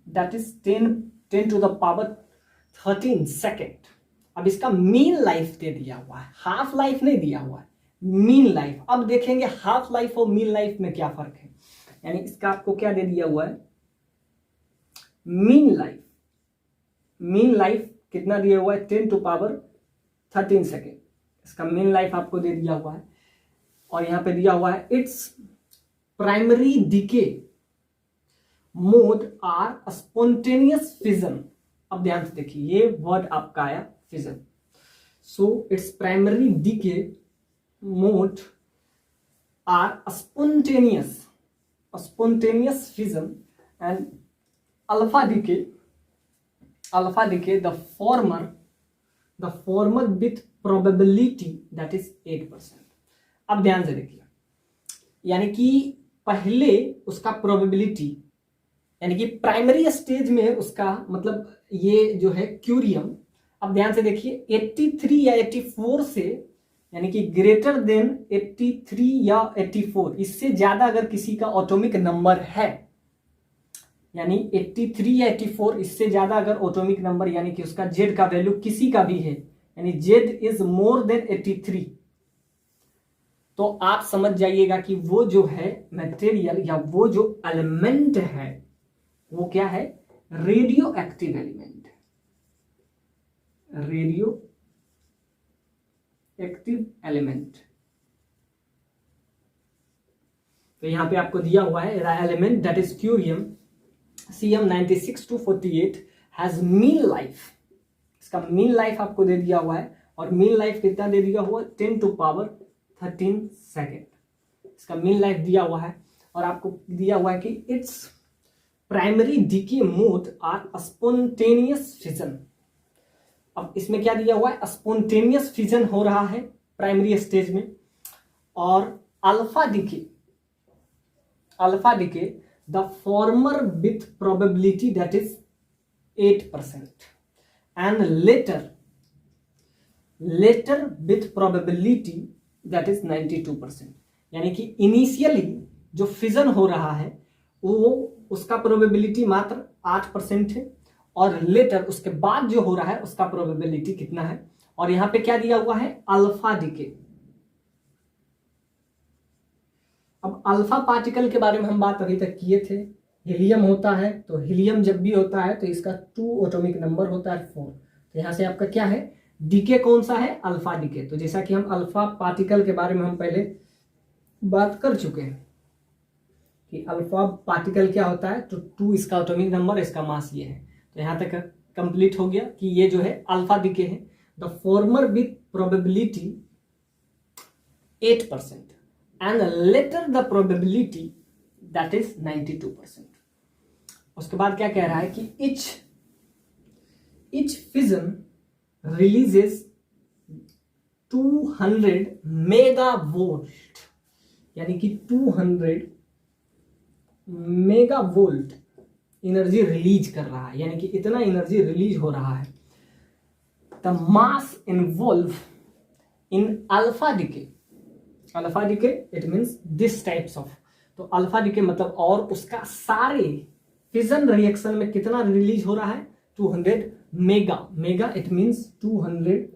Speaker 1: that is 10 to the power 13 second. अब इसका मीन लाइफ दे दिया हुआ है, हाफ लाइफ नहीं दिया हुआ है, मीन लाइफ। अब देखेंगे हाफ लाइफ और मीन लाइफ में क्या फर्क है, यानी इसका आपको क्या दे दिया हुआ है, मीन लाइफ। मीन लाइफ कितना दिया हुआ है, 10 टू पावर 13 सेकेंड, इसका मीन लाइफ आपको दे दिया हुआ है। और यहां पे दिया हुआ है it's primary decay mode are spontaneous fission. अब ध्यान से देखिए ये वर्ड आपका आया fission. So it's primary decay mode are spontaneous fission and alpha decay the former with probability that is 8%। अब ध्यान से देखिए, यानी कि पहले उसका प्रोबेबिलिटी, यानी कि प्राइमरी स्टेज में उसका मतलब ये जो है क्यूरियम, अब ध्यान से देखिए 83 या 84 से, यानी कि ग्रेटर देन 83 या 84, इससे ज्यादा अगर किसी का एटॉमिक नंबर है, यानी 83 या 84, इससे ज्यादा अगर एटॉमिक नंबर यानी कि उसका जेड का वैल्यू किसी का भी है, यानी जेड इज मोर देन 83, तो आप समझ जाइएगा कि वो जो है मटेरियल या वो जो एलिमेंट है वो क्या है, radio active element, radio active element. तो यहां पे आपको दिया हुआ है element that is curium CM96-48 has mean life, इसका मीन लाइफ आपको दे दिया हुआ है, और मीन लाइफ कितना दे दिया हुआ, 10⁻13 सेकेंड, इसका मीन लाइफ दिया हुआ है। और आपको दिया हुआ है कि it's primary decay mode are spontaneous fission. अब इसमें क्या दिया हुआ है, स्पॉन्टेनियस फिजन हो रहा है प्राइमरी स्टेज में, और alpha decay the former with probability that is 8% and later with probability that is 92%। यानी कि इनिशियली जो फिजन हो रहा है वो उसका प्रोबेबिलिटी मात्र 8% है, और लेटर उसके बाद जो हो रहा है उसका प्रोबेबिलिटी कितना है, और यहां पे क्या दिया हुआ है, अल्फा डिके। अब अल्फा पार्टिकल के बारे में हम बात अभी तक किए थे, हीलियम होता है, तो हीलियम जब भी होता है तो इसका 2 एटॉमिक नंबर होता है 4, तो यहां से आपका क्या है, डीके कौन सा है, अल्फा डीके। तो जैसा कि हम अल्फा पार्टिकल के बारे में हम पहले बात कर चुके हैं कि अल्फा पार्टिकल क्या होता है, तो 2 इसका एटॉमिक नंबर, इसका मास ये है। तो यहां तक कंप्लीट हो गया कि ये जो है अल्फा डीके है, the former with probability 8% and later the probability that is 92%। उसके बाद क्या कह रहा है कि each fission releases 200 मेगावोल्ट, यानी कि 200 मेगावोल्ट एनर्जी रिलीज कर रहा है, यानी कि इतना एनर्जी रिलीज हो रहा है। The mass involve in alpha decay, alpha decay it means this types of, तो अल्फा डिके मतलब, और उसका सारे फिजन रिएक्शन में कितना रिलीज हो रहा है, 200 mega it means 200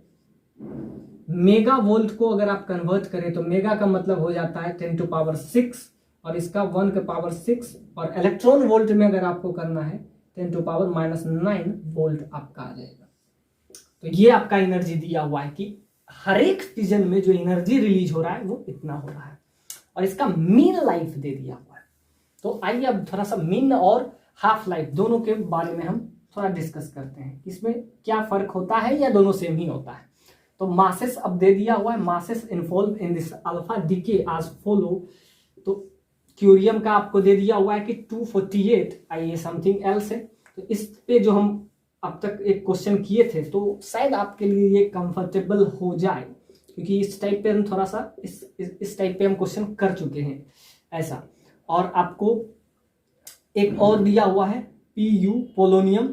Speaker 1: mega volt को अगर आप कन्वर्ट करें तो मेगा का मतलब हो जाता है 10⁻6, और इसका 1⁻6, और इलेक्ट्रॉन वोल्ट में अगर आपको करना है 10⁻⁹ वोल्ट आपका आ जाएगा। तो ये आपका एनर्जी दिया हुआ है कि हर एक फिजन में जो एनर्जी रिलीज हो रहा है वो इतना हो रहा है, और इसका मीन लाइफ दे दिया हुआ है। तो आइए अब थोड़ा सा मीन और हाफ लाइफ दोनों के बारे में हम थोड़ा डिस्कस करते हैं, इसमें क्या फर्क होता है या दोनों सेम ही होता है। तो मासेस अब दे दिया हुआ है, masses involve in this alpha decay as follow. तो क्यूरियम का आपको दे दिया हुआ है कि 248, आइए समथिंग एल्स है। तो इस पे जो हम अब तक एक क्वेश्चन किए थे तो शायद आपके लिए ये कंफर्टेबल हो जाए, क्योंकि इस टाइप पे हम थोड़ा सा इस टाइप पे हम क्वेश्चन कर चुके हैं ऐसा। और आपको एक और दिया हुआ है PU पोलोनियम,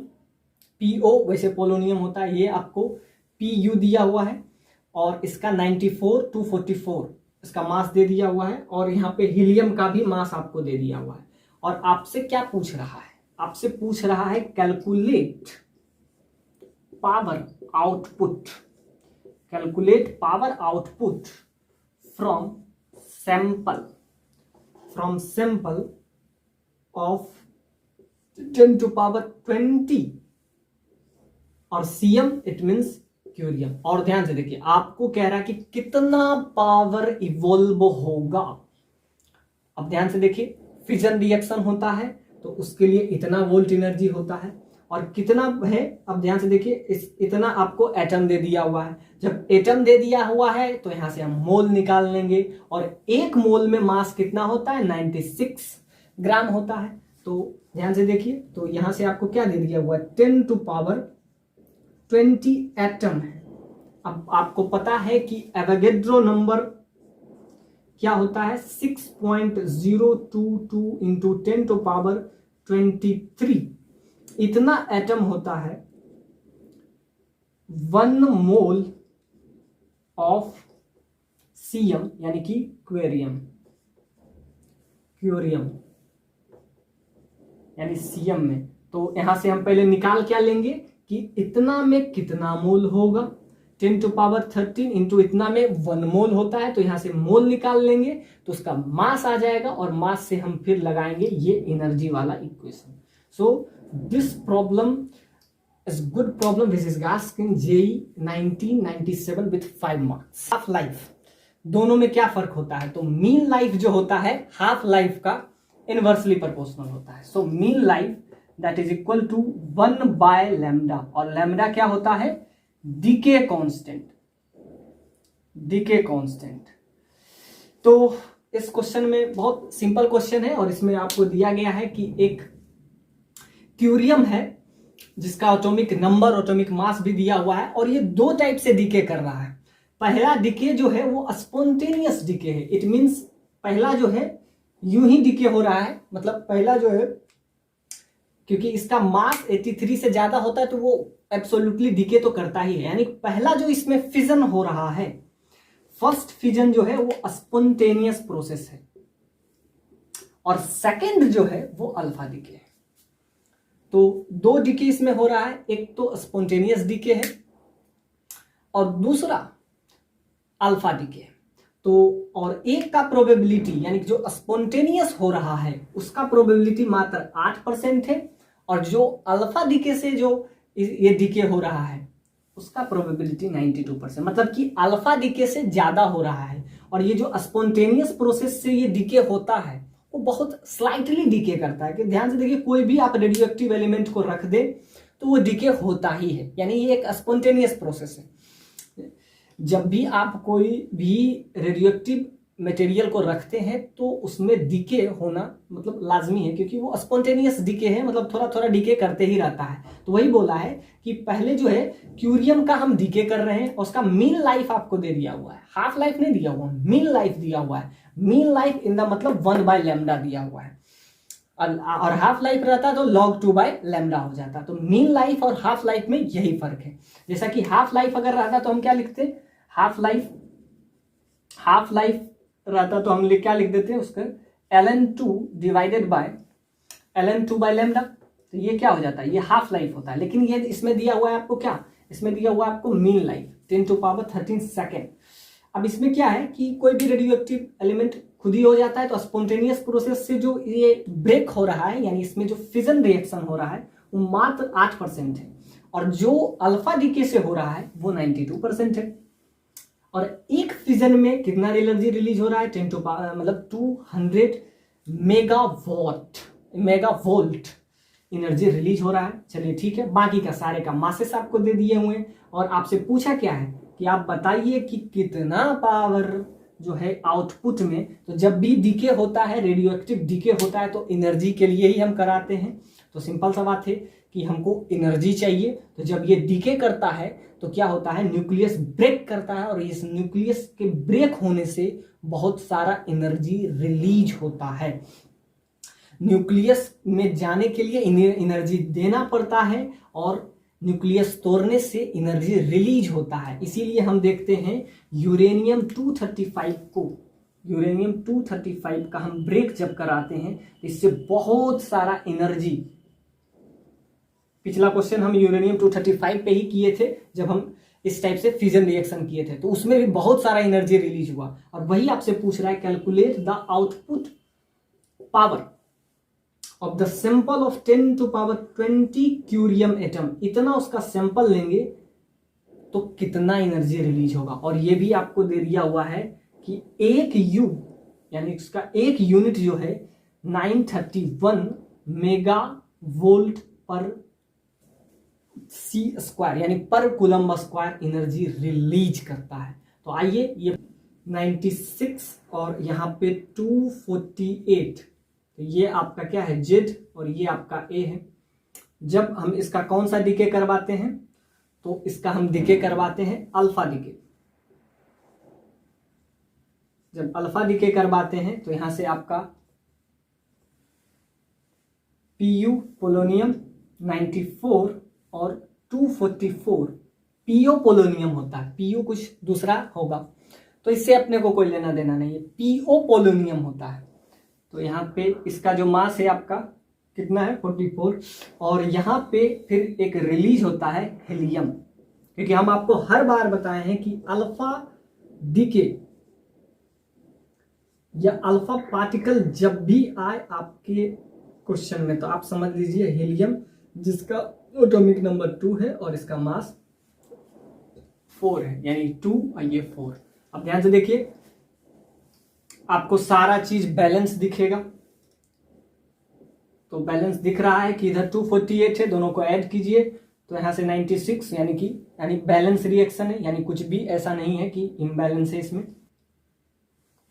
Speaker 1: PO वैसे पोलोनियम होता है, ये आपको PU दिया हुआ है, और इसका 94-244 इसका मास दे दिया हुआ है, और यहाँ पे हीलियम का भी मास आपको दे दिया हुआ है। और आपसे क्या पूछ रहा है, आपसे पूछ रहा है calculate power output, calculate power output from sample of 10⁻20 और Cm इट मीन्स क्यूरियम। और ध्यान से देखिए, आपको कह रहा है कि कितना पावर इवॉल्व होगा। अब ध्यान से देखिए, फिजन रिएक्शन होता है तो उसके लिए इतना वोल्ट एनर्जी होता है, और कितना है, अब ध्यान से देखिए, इतना आपको एटम दे दिया हुआ है। जब एटम दे दिया हुआ है तो यहां से हम मोल निकाल लेंगे, और एक मोल में मास कितना होता है, 96 ग्राम होता है। तो ध्यान से देखिए, तो यहां से आपको क्या दे दिया हुआ है, 10⁻20 एटम है। अब आपको पता है कि एवोगैड्रो नंबर क्या होता है, 6.022 इंटू 10⁻23, इतना एटम होता है 1 मोल ऑफ Cm, यानी कि क्यूरियम। यानी सीएम में। तो यहाँ से हम पहले निकाल क्या लेंगे कि इतना में कितना मोल होगा, 10 टू पावर 13 इंटू इतना में 1 मोल होता है, तो यहाँ से मोल निकाल लेंगे तो उसका मास आ जाएगा, और मास से हम फिर लगाएंगे ये एनर्जी वाला equation. So this problem is good problem which is asked in JEE 1997 with 5 marks. Half life, दोनों में क्या फर्क होता है? तो मीन लाइफ जो होता है हाफ लाइफ का इनवर्सली प्रोपोर्शनल होता है। So mean life that is equal to 1/λ, और लैम्डा क्या होता है? Decay constant, decay constant. तो इस क्वेश्चन में बहुत सिंपल क्वेश्चन है, और इसमें आपको दिया गया है कि एक क्यूरियम है जिसका एटॉमिक नंबर, एटॉमिक मास भी दिया हुआ है, और ये 2 टाइप से डीके कर रहा है। पहला डीके जो है वो स्पॉन्टेनियस डीके है। इट मींस पहला जो है यूं ही डीके हो रहा है, मतलब पहला जो है क्योंकि इसका मास 83 से ज्यादा होता है तो वो एब्सोल्युटली डीके तो करता ही है, यानी पहला जो इसमें फिजन हो रहा है, फर्स्ट फिजन जो है वो स्पॉन्टेनियस प्रोसेस है, और सेकंड जो है वो अल्फा डीके है। तो 2 डीके इसमें हो रहा है, एक तो स्पॉन्टेनियस डीके है और दूसरा अल्फा डीके। तो और एक का प्रोबेबिलिटी यानी जो स्पॉन्टेनियस हो रहा है उसका प्रोबेबिलिटी मात्र 8% है, और जो अल्फा डीके से जो ये डीके हो रहा है उसका प्रोबेबिलिटी 92%, मतलब कि अल्फा डीके से ज्यादा हो रहा है। और ये जो स्पॉन्टेनियस प्रोसेस से ये डीके होता है वो बहुत स्लाइटली डीके करता है। कि ध्यान से देखिए, कोई भी आप रेडियो एक्टिव एलिमेंट को रख दे तो वो डीके होता ही है, यानी ये एक स्पॉन्टेनियस प्रोसेस है। जब भी आप कोई भी रेडियोएक्टिव मटेरियल को रखते हैं तो उसमें डीके होना मतलब लाजमी है, क्योंकि वो स्पॉन्टेनियस डीके है, मतलब थोड़ा थोड़ा डीके करते ही रहता है। तो वही बोला है कि पहले जो है क्यूरियम का हम डीके कर रहे हैं, और उसका मीन लाइफ आपको दे दिया हुआ है, हाफ लाइफ नहीं दिया हुआ, मीन लाइफ दिया हुआ है। मीन लाइफ इन द मतलब 1/λ दिया हुआ है, और हाफ लाइफ रहता तो log 2/λ हो जाता। तो मीन लाइफ और हाफ लाइफ में यही फर्क है। जैसा कि हाफ लाइफ अगर रहता तो हम क्या लिखते, हाफ लाइफ रहता तो हम क्या लिख देते हैं उसका ln2 डिवाइडेड बाय ln2/λ। तो ये क्या हो जाता है, ये हाफ लाइफ होता है। लेकिन ये इसमें दिया हुआ है आपको क्या, इसमें दिया हुआ है आपको mean life 10 to power 13 second. अब इसमें क्या है कि कोई भी रेडियो एक्टिव एलिमेंट खुद ही हो जाता है, तो स्पॉन्टेनियस प्रोसेस से जो ये ब्रेक हो रहा है, यानी इसमें जो फिजन रिएक्शन हो रहा है वो मात्र 8% है, और जो अल्फा डीके से हो रहा है वो 92% है। और एक फिजन में कितना एनर्जी रिलीज हो रहा है, 10 टू पावर मतलब 200 मेगावोल्ट एनर्जी रिलीज हो रहा है। चलिए ठीक है, बाकी का सारे का मासेस आपको दे दिए हुए हैं, और आपसे पूछा क्या है कि आप बताइए कि कितना पावर जो है आउटपुट में। तो जब भी डीके होता है, रेडियो एक्टिव डीके होता है, तो एनर्जी के लिए ही हम कराते हैं। तो सिंपल सा बात है कि हमको एनर्जी चाहिए। तो जब ये डीके करता है तो क्या होता है, न्यूक्लियस ब्रेक करता है, और इस न्यूक्लियस के ब्रेक होने से बहुत सारा एनर्जी रिलीज होता है। न्यूक्लियस में जाने के लिए एनर्जी देना पड़ता है, और न्यूक्लियस तोड़ने से एनर्जी रिलीज होता है। इसीलिए हम देखते हैं यूरेनियम 235 का हम ब्रेक जब कराते हैं, इससे बहुत सारा एनर्जी, पिछला क्वेश्चन हम यूरेनियम 235 पे ही किए थे जब हम इस टाइप से फ्यूजन रिएक्शन किए थे, तो उसमें भी बहुत सारा एनर्जी रिलीज हुआ। और वही आपसे पूछ रहा है calculate the output power of the sample of 10 to power 20 curium atom. इतना उसका सैंपल लेंगे तो कितना एनर्जी रिलीज होगा। और ये भी आपको दे दिया हुआ है कि एक यू यानी उसका एक यूनिट जो है 931 मेगावोल्ट पर सी स्क्वायर यानी पर कूलम्ब स्क्वायर एनर्जी रिलीज करता है। तो आइए, ये 96 और यहाँ पे 248, तो ये आपका क्या है जेड और ये आपका ए है। जब हम इसका कौन सा डीके करवाते हैं, तो इसका हम डीके करवाते हैं अल्फा डीके। जब अल्फा डीके करवाते हैं तो यहां से आपका पीयू पोलोनियम 94 और 244 पीओ पोलोनियम होता है। पीयू कुछ दूसरा होगा, तो इससे अपने को कोई लेना देना नहीं है, पीओ पोलोनियम होता है। तो यहाँ पे इसका जो मास है आपका कितना है 44। और यहाँ पे फिर एक रिलीज होता है हीलियम, क्योंकि हम आपको हर बार बताए हैं कि अल्फा डीके या अल्फा पार्टिकल जब भी आए आपके क्वेश्चन में, तो आप समझ लीजिए हीलियम जिसका एटॉमिक नंबर 2 है और इसका मास 4 है, यानी 2 और ये 4। अब ध्यान से देखिए, आपको सारा चीज बैलेंस दिखेगा। तो बैलेंस दिख रहा है कि इधर 248 है, दोनों को ऐड कीजिए तो यहां से 96, यानी बैलेंस रिएक्शन है, यानी कुछ भी ऐसा नहीं है कि इम्बैलेंस है इसमें।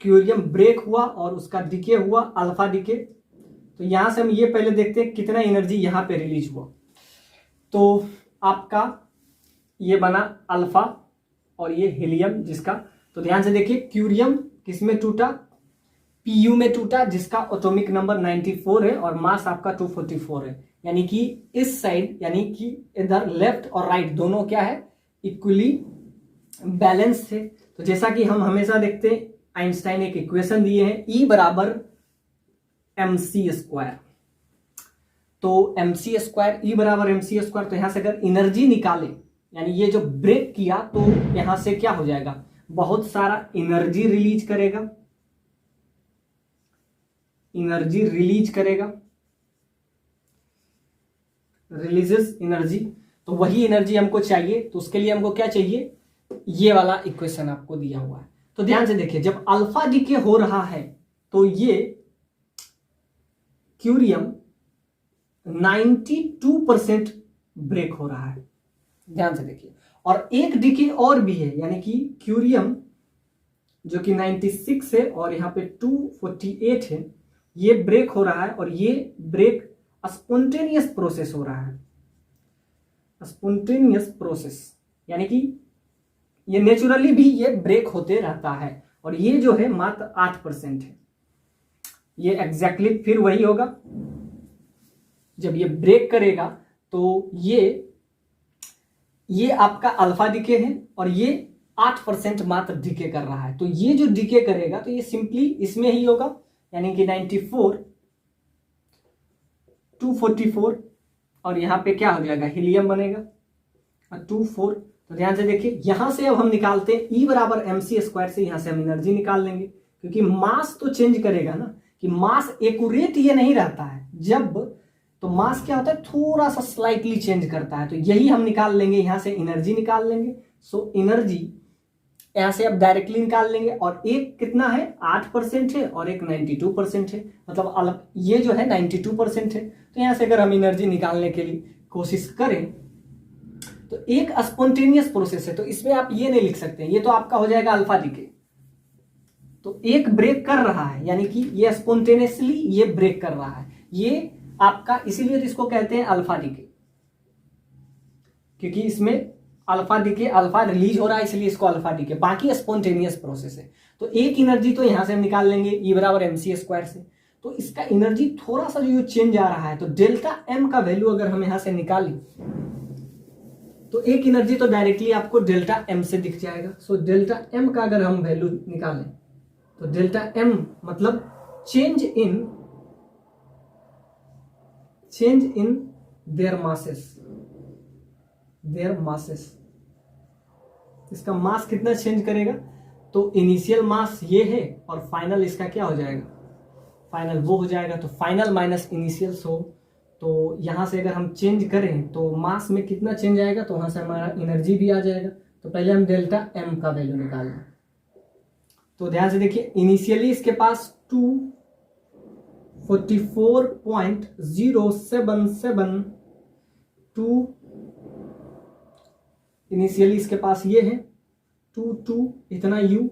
Speaker 1: क्यूरियम ब्रेक हुआ और उसका डिके हुआ अल्फा डिके। तो यहां से हम ये पहले देखते हैं कितना एनर्जी यहां पे रिलीज हुआ। तो आपका ये बना अल्फा और ये हीलियम जिसका, तो ध्यान से देखिए क्यूरियम किसमें टूटा, पीयू में टूटा जिसका एटॉमिक नंबर 94 है और मास आपका 244 है। यानी कि इस साइड, यानी कि इधर लेफ्ट और राइट दोनों क्या है, इक्वली बैलेंस थे। तो जैसा कि हम हमेशा देखते हैं, आइंस्टाइन एक इक्वेशन दिए हैं, E बराबर mc²। तो mc², E बराबर mc²। तो यहां से अगर एनर्जी निकाले, यानी ये जो ब्रेक किया, तो यहां से क्या हो जाएगा, बहुत सारा एनर्जी रिलीज करेगा, एनर्जी रिलीज करेगा, रिलीजेस एनर्जी। तो वही एनर्जी हमको चाहिए, तो उसके लिए हमको क्या चाहिए, ये वाला इक्वेशन आपको दिया हुआ है। तो ध्यान से देखिए, जब अल्फा डीके हो रहा है तो ये क्यूरियम 92% ब्रेक हो रहा है। ध्यान से देखिए, और एक डीके और भी है, यानी कि क्यूरियम जो कि 96 है और यहां पे 248 है, ये ब्रेक हो रहा है। और ये ब्रेक स्पॉन्टेनियस प्रोसेस हो रहा है, स्पॉन्टेनियस प्रोसेस, यानी कि ये नेचुरली भी ये ब्रेक होते रहता है। और ये जो है मात्र 8% है। ये एग्जैक्टली फिर वही होगा, जब ये ब्रेक करेगा तो ये आपका अल्फा डिके है और ये 8% मात्र डिके कर रहा है। तो ये जो डिके करेगा तो ये सिंपली इसमें ही होगा, यानी कि 94, 244 और यहां पे क्या हो जाएगा, हीलियम बनेगा और 24। तो ध्यान से देखिए, यहां से अब हम निकालते हैं E बराबर mc² से, यहां से हम एनर्जी निकाल लेंगे, क्योंकि मास तो चेंज करेगा ना, कि मास एक्यूरेट ये नहीं रहता है जब, तो मास क्या होता है, थोड़ा सा स्लाइटली चेंज करता है। तो यही हम निकाल लेंगे, यहां से एनर्जी निकाल लेंगे। सो एनर्जी यहां से अब डायरेक्टली निकाल लेंगे, और एक कितना है 8% है और एक 92% है, मतलब अलग ये जो है 92% है। तो यहां से अगर हम एनर्जी निकालने के लिए कोशिश करें तो एक स्पॉन्टेनियस प्रोसेस है, तो इसमें आप ये नहीं लिख सकते, ये तो आपका हो जाएगा अल्फा डीके। तो एक ब्रेक कर रहा है, यानी कि ये स्पॉन्टेनियसली ये ब्रेक कर रहा है, ये आपका, इसीलिए तो इसको कहते हैं अल्फा डीके, क्योंकि इसमें अल्फा डीके, अल्फा रिलीज हो रहा है इसलिए इसको अल्फा डीके, बाकी स्पॉन्टेनियस प्रोसेस है। तो एक एनर्जी तो यहां से हम निकाल लेंगे E बराबर mc² से। तो इसका एनर्जी थोड़ा सा जो चेंज आ रहा है, तो डेल्टा M का वैल्यू अगर हम यहां से निकालें तो एक एनर्जी तो डायरेक्टली आपको डेल्टा M से दिख जाएगा। सो डेल्टा M का अगर हम वैल्यू निकालें तो डेल्टा M मतलब चेंज इन देयर मासेस। इसका मास कितना चेंज करेगा, तो इनिशियल मास ये है और फाइनल इसका क्या हो जाएगा, फाइनल वो हो जाएगा। तो फाइनल माइनस इनिशियल, तो यहां से अगर हम चेंज करें तो मास में कितना चेंज आएगा, तो वहां से हमारा एनर्जी भी आ जाएगा। तो पहले हम डेल्टा M का वैल्यू निकाल लें। तो ध्यान से देखिए, इनिशियली इसके पास 244.0772, इनिशियली इसके पास ये है 22 इतना U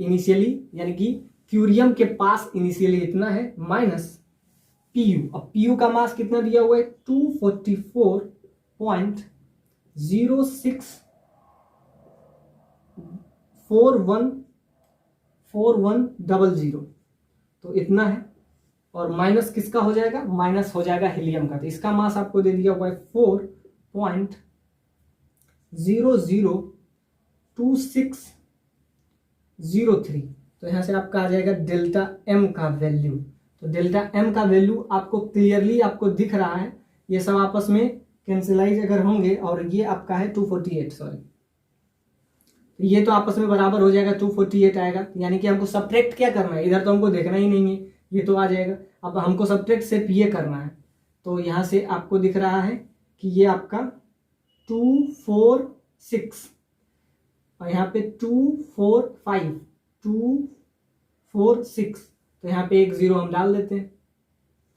Speaker 1: इनिशियली, यानी कि क्यूरियम के पास इनिशियली इतना है, माइनस PU। अब PU का मास कितना दिया हुआ है, 244.064100, तो इतना है। और माइनस किसका हो जाएगा, माइनस हो जाएगा हीलियम का। तो इसका मास आपको दे दिया हुआ है 4.002603। तो यहां से आपका आ जाएगा डेल्टा M का वैल्यू, तो डेल्टा एम का वैल्यू आपको क्लियरली आपको दिख रहा है, ये सब आपस में कैंसिलाइज अगर होंगे और ये आपका है 248, सॉरी ये तो आपस में बराबर हो जाएगा, 248 आएगा, यानी कि हमको सब्ट्रैक्ट क्या करना है, इधर तो हमको देखना ही नहीं है, ये तो आ जाएगा। अब हमको सब्ट्रैक्ट सिर्फ ये करना है, तो यहाँ से आपको दिख रहा है कि ये आपका 246 और यहाँ पे 245, 246, तो यहाँ पे एक 0 हम डाल देते हैं,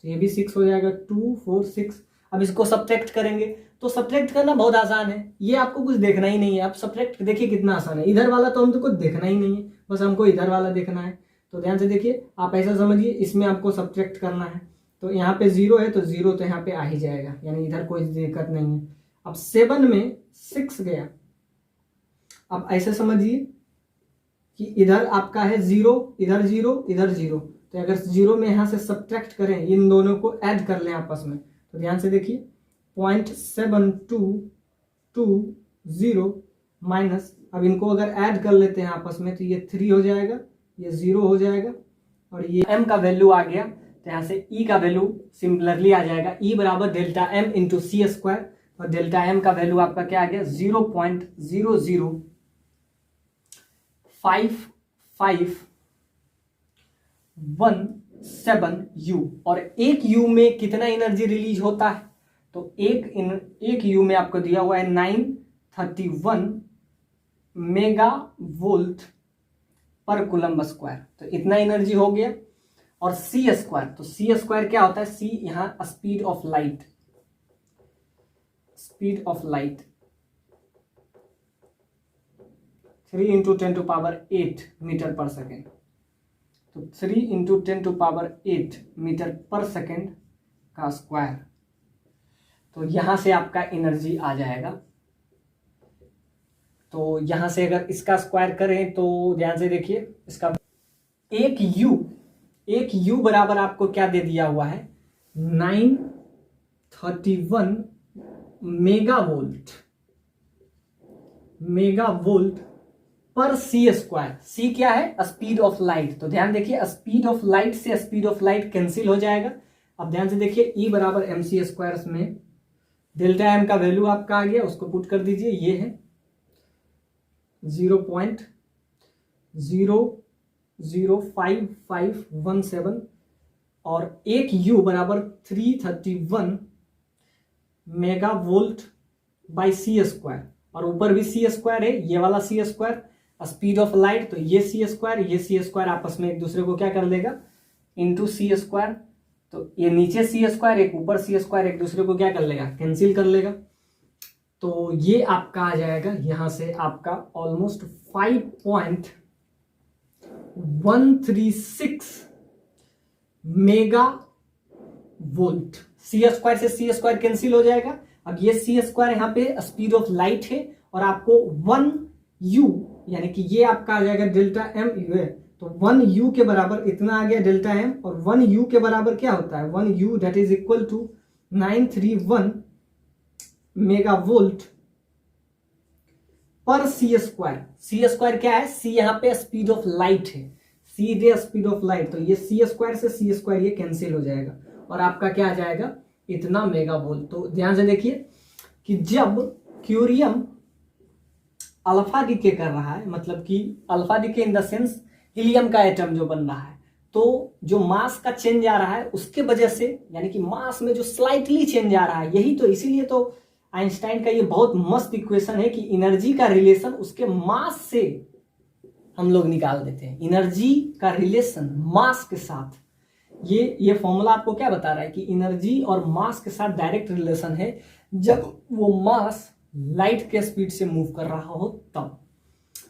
Speaker 1: तो ये भी 6 हो जाएगा, 246। अब इसको सब्ट्रैक्ट करेंगे, तो सब्ट्रैक्ट करना बहुत आसान है, ये आपको कुछ देखना ही नहीं है। आप सब्ट्रैक्ट देखिए कितना आसान है, इधर वाला तो हमको कुछ देखना ही नहीं है, बस हमको इधर वाला देखना है। तो ध्यान से देखिए, आप ऐसा समझिए इसमें आपको सब्ट्रैक्ट करना है, तो यहाँ पे 0 है तो 0 तो यहाँ पे आ ही जाएगा, यानी इधर कोई दिक्कत नहीं है। अब 7 में 6 गया, अब ऐसे समझिए कि इधर आपका है 0, इधर 0, इधर 0, तो अगर 0 में यहाँ से सब्ट्रैक्ट करें, इन दोनों को ऐड कर लें आपस में, तो ध्यान से देखिए 0.7220 माइनस, अब इनको अगर ऐड कर लेते हैं आपस में तो ये 3 हो जाएगा, ये 0 हो जाएगा, और ये m का वैल्यू आ गया, तो यहाँ से e का वैल्यू सिमिलरली आ जाएगा, e बराबर डेल्टा m इंटू सी स्क्वायर, और डेल्टा m का वैल्यू आपका क्या आ गया 0.00551 u, और एक u में कितना एनर्जी रिलीज होता है, तो एक u में आपको दिया हुआ है 931 मेगा वोल्ट पर कूलम्ब स्क्वायर, तो इतना एनर्जी हो गया। और सी स्क्वायर, तो सी स्क्वायर क्या होता है, सी यहाँ speed of light, speed of light 3 into 10⁸ meter per second, तो 3 इंटू 10⁸ मीटर पर सेकेंड का स्क्वायर, तो यहां से आपका एनर्जी आ जाएगा। तो यहां से अगर इसका स्क्वायर करें तो ध्यान से देखिए, इसका एक यू बराबर आपको क्या दे दिया हुआ है 931 मेगावोल्ट पर सी स्क्वायर। सी क्या है, स्पीड ऑफ लाइट, तो ध्यान देखिए स्पीड ऑफ लाइट से स्पीड ऑफ लाइट कैंसिल हो जाएगा। अब ध्यान से देखिए E बराबर एम सी स्क्वायर में डेल्टा एम का वैल्यू आपका आ गया, उसको पुट कर दीजिए, ये है 0.0055517 और एक U बराबर 331 मेगावोल्ट बाई सी स्क्वायर, और ऊपर भी सी स्क्वायर है, ये वाला सी स्क्वायर स्पीड ऑफ लाइट, तो ये सी स्क्वायर आपस में एक दूसरे को क्या कर लेगा इंटू सी स्क्वायर, तो ये नीचे सी स्क्वायर एक ऊपर सी स्क्वायर एक दूसरे को क्या कर लेगा कैंसिल कर लेगा, तो ये आपका आ जाएगा यहां से आपका ऑलमोस्ट 5.136 मेगा वोल्ट। सी स्क्वायर से सी स्क्वायर कैंसिल हो जाएगा। अब ये सी स्क्वायर यहाँ पे स्पीड ऑफ लाइट है, और आपको 1 यू यानी कि ये आपका आ जाएगा डेल्टा एम यू है, तो 1 यू के बराबर इतना आ गया डेल्टा एम, और 1 यू के बराबर क्या होता है 1 U that is equal to 931 megavolt per C square. C square क्या है, सी यहाँ पे स्पीड ऑफ लाइट है, सी दे स्पीड ऑफ लाइट, तो ये सी स्क्वायर से सी स्क्वायर ये कैंसिल हो जाएगा, और आपका क्या आ जाएगा इतना मेगावोल्ट। तो ध्यान से देखिए कि जब क्यूरियम अल्फा डिके कर रहा है, मतलब कि alpha decay in the sense helium का एटम जो बन रहा है, तो जो मास का चेंज आ रहा है उसके वजह से, यानी कि मास में जो स्लाइटली चेंज आ रहा है, यही तो इसीलिए तो आइंस्टाइन का ये बहुत मस्त इक्वेशन है कि एनर्जी का रिलेशन उसके मास से हम लोग निकाल देते हैं, एनर्जी का रिलेशन मास के साथ। ये फॉर्मूला आपको क्या बता रहा है कि एनर्जी और मास के साथ डायरेक्ट रिलेशन है, जब वो मास लाइट के स्पीड से मूव कर रहा हो तब।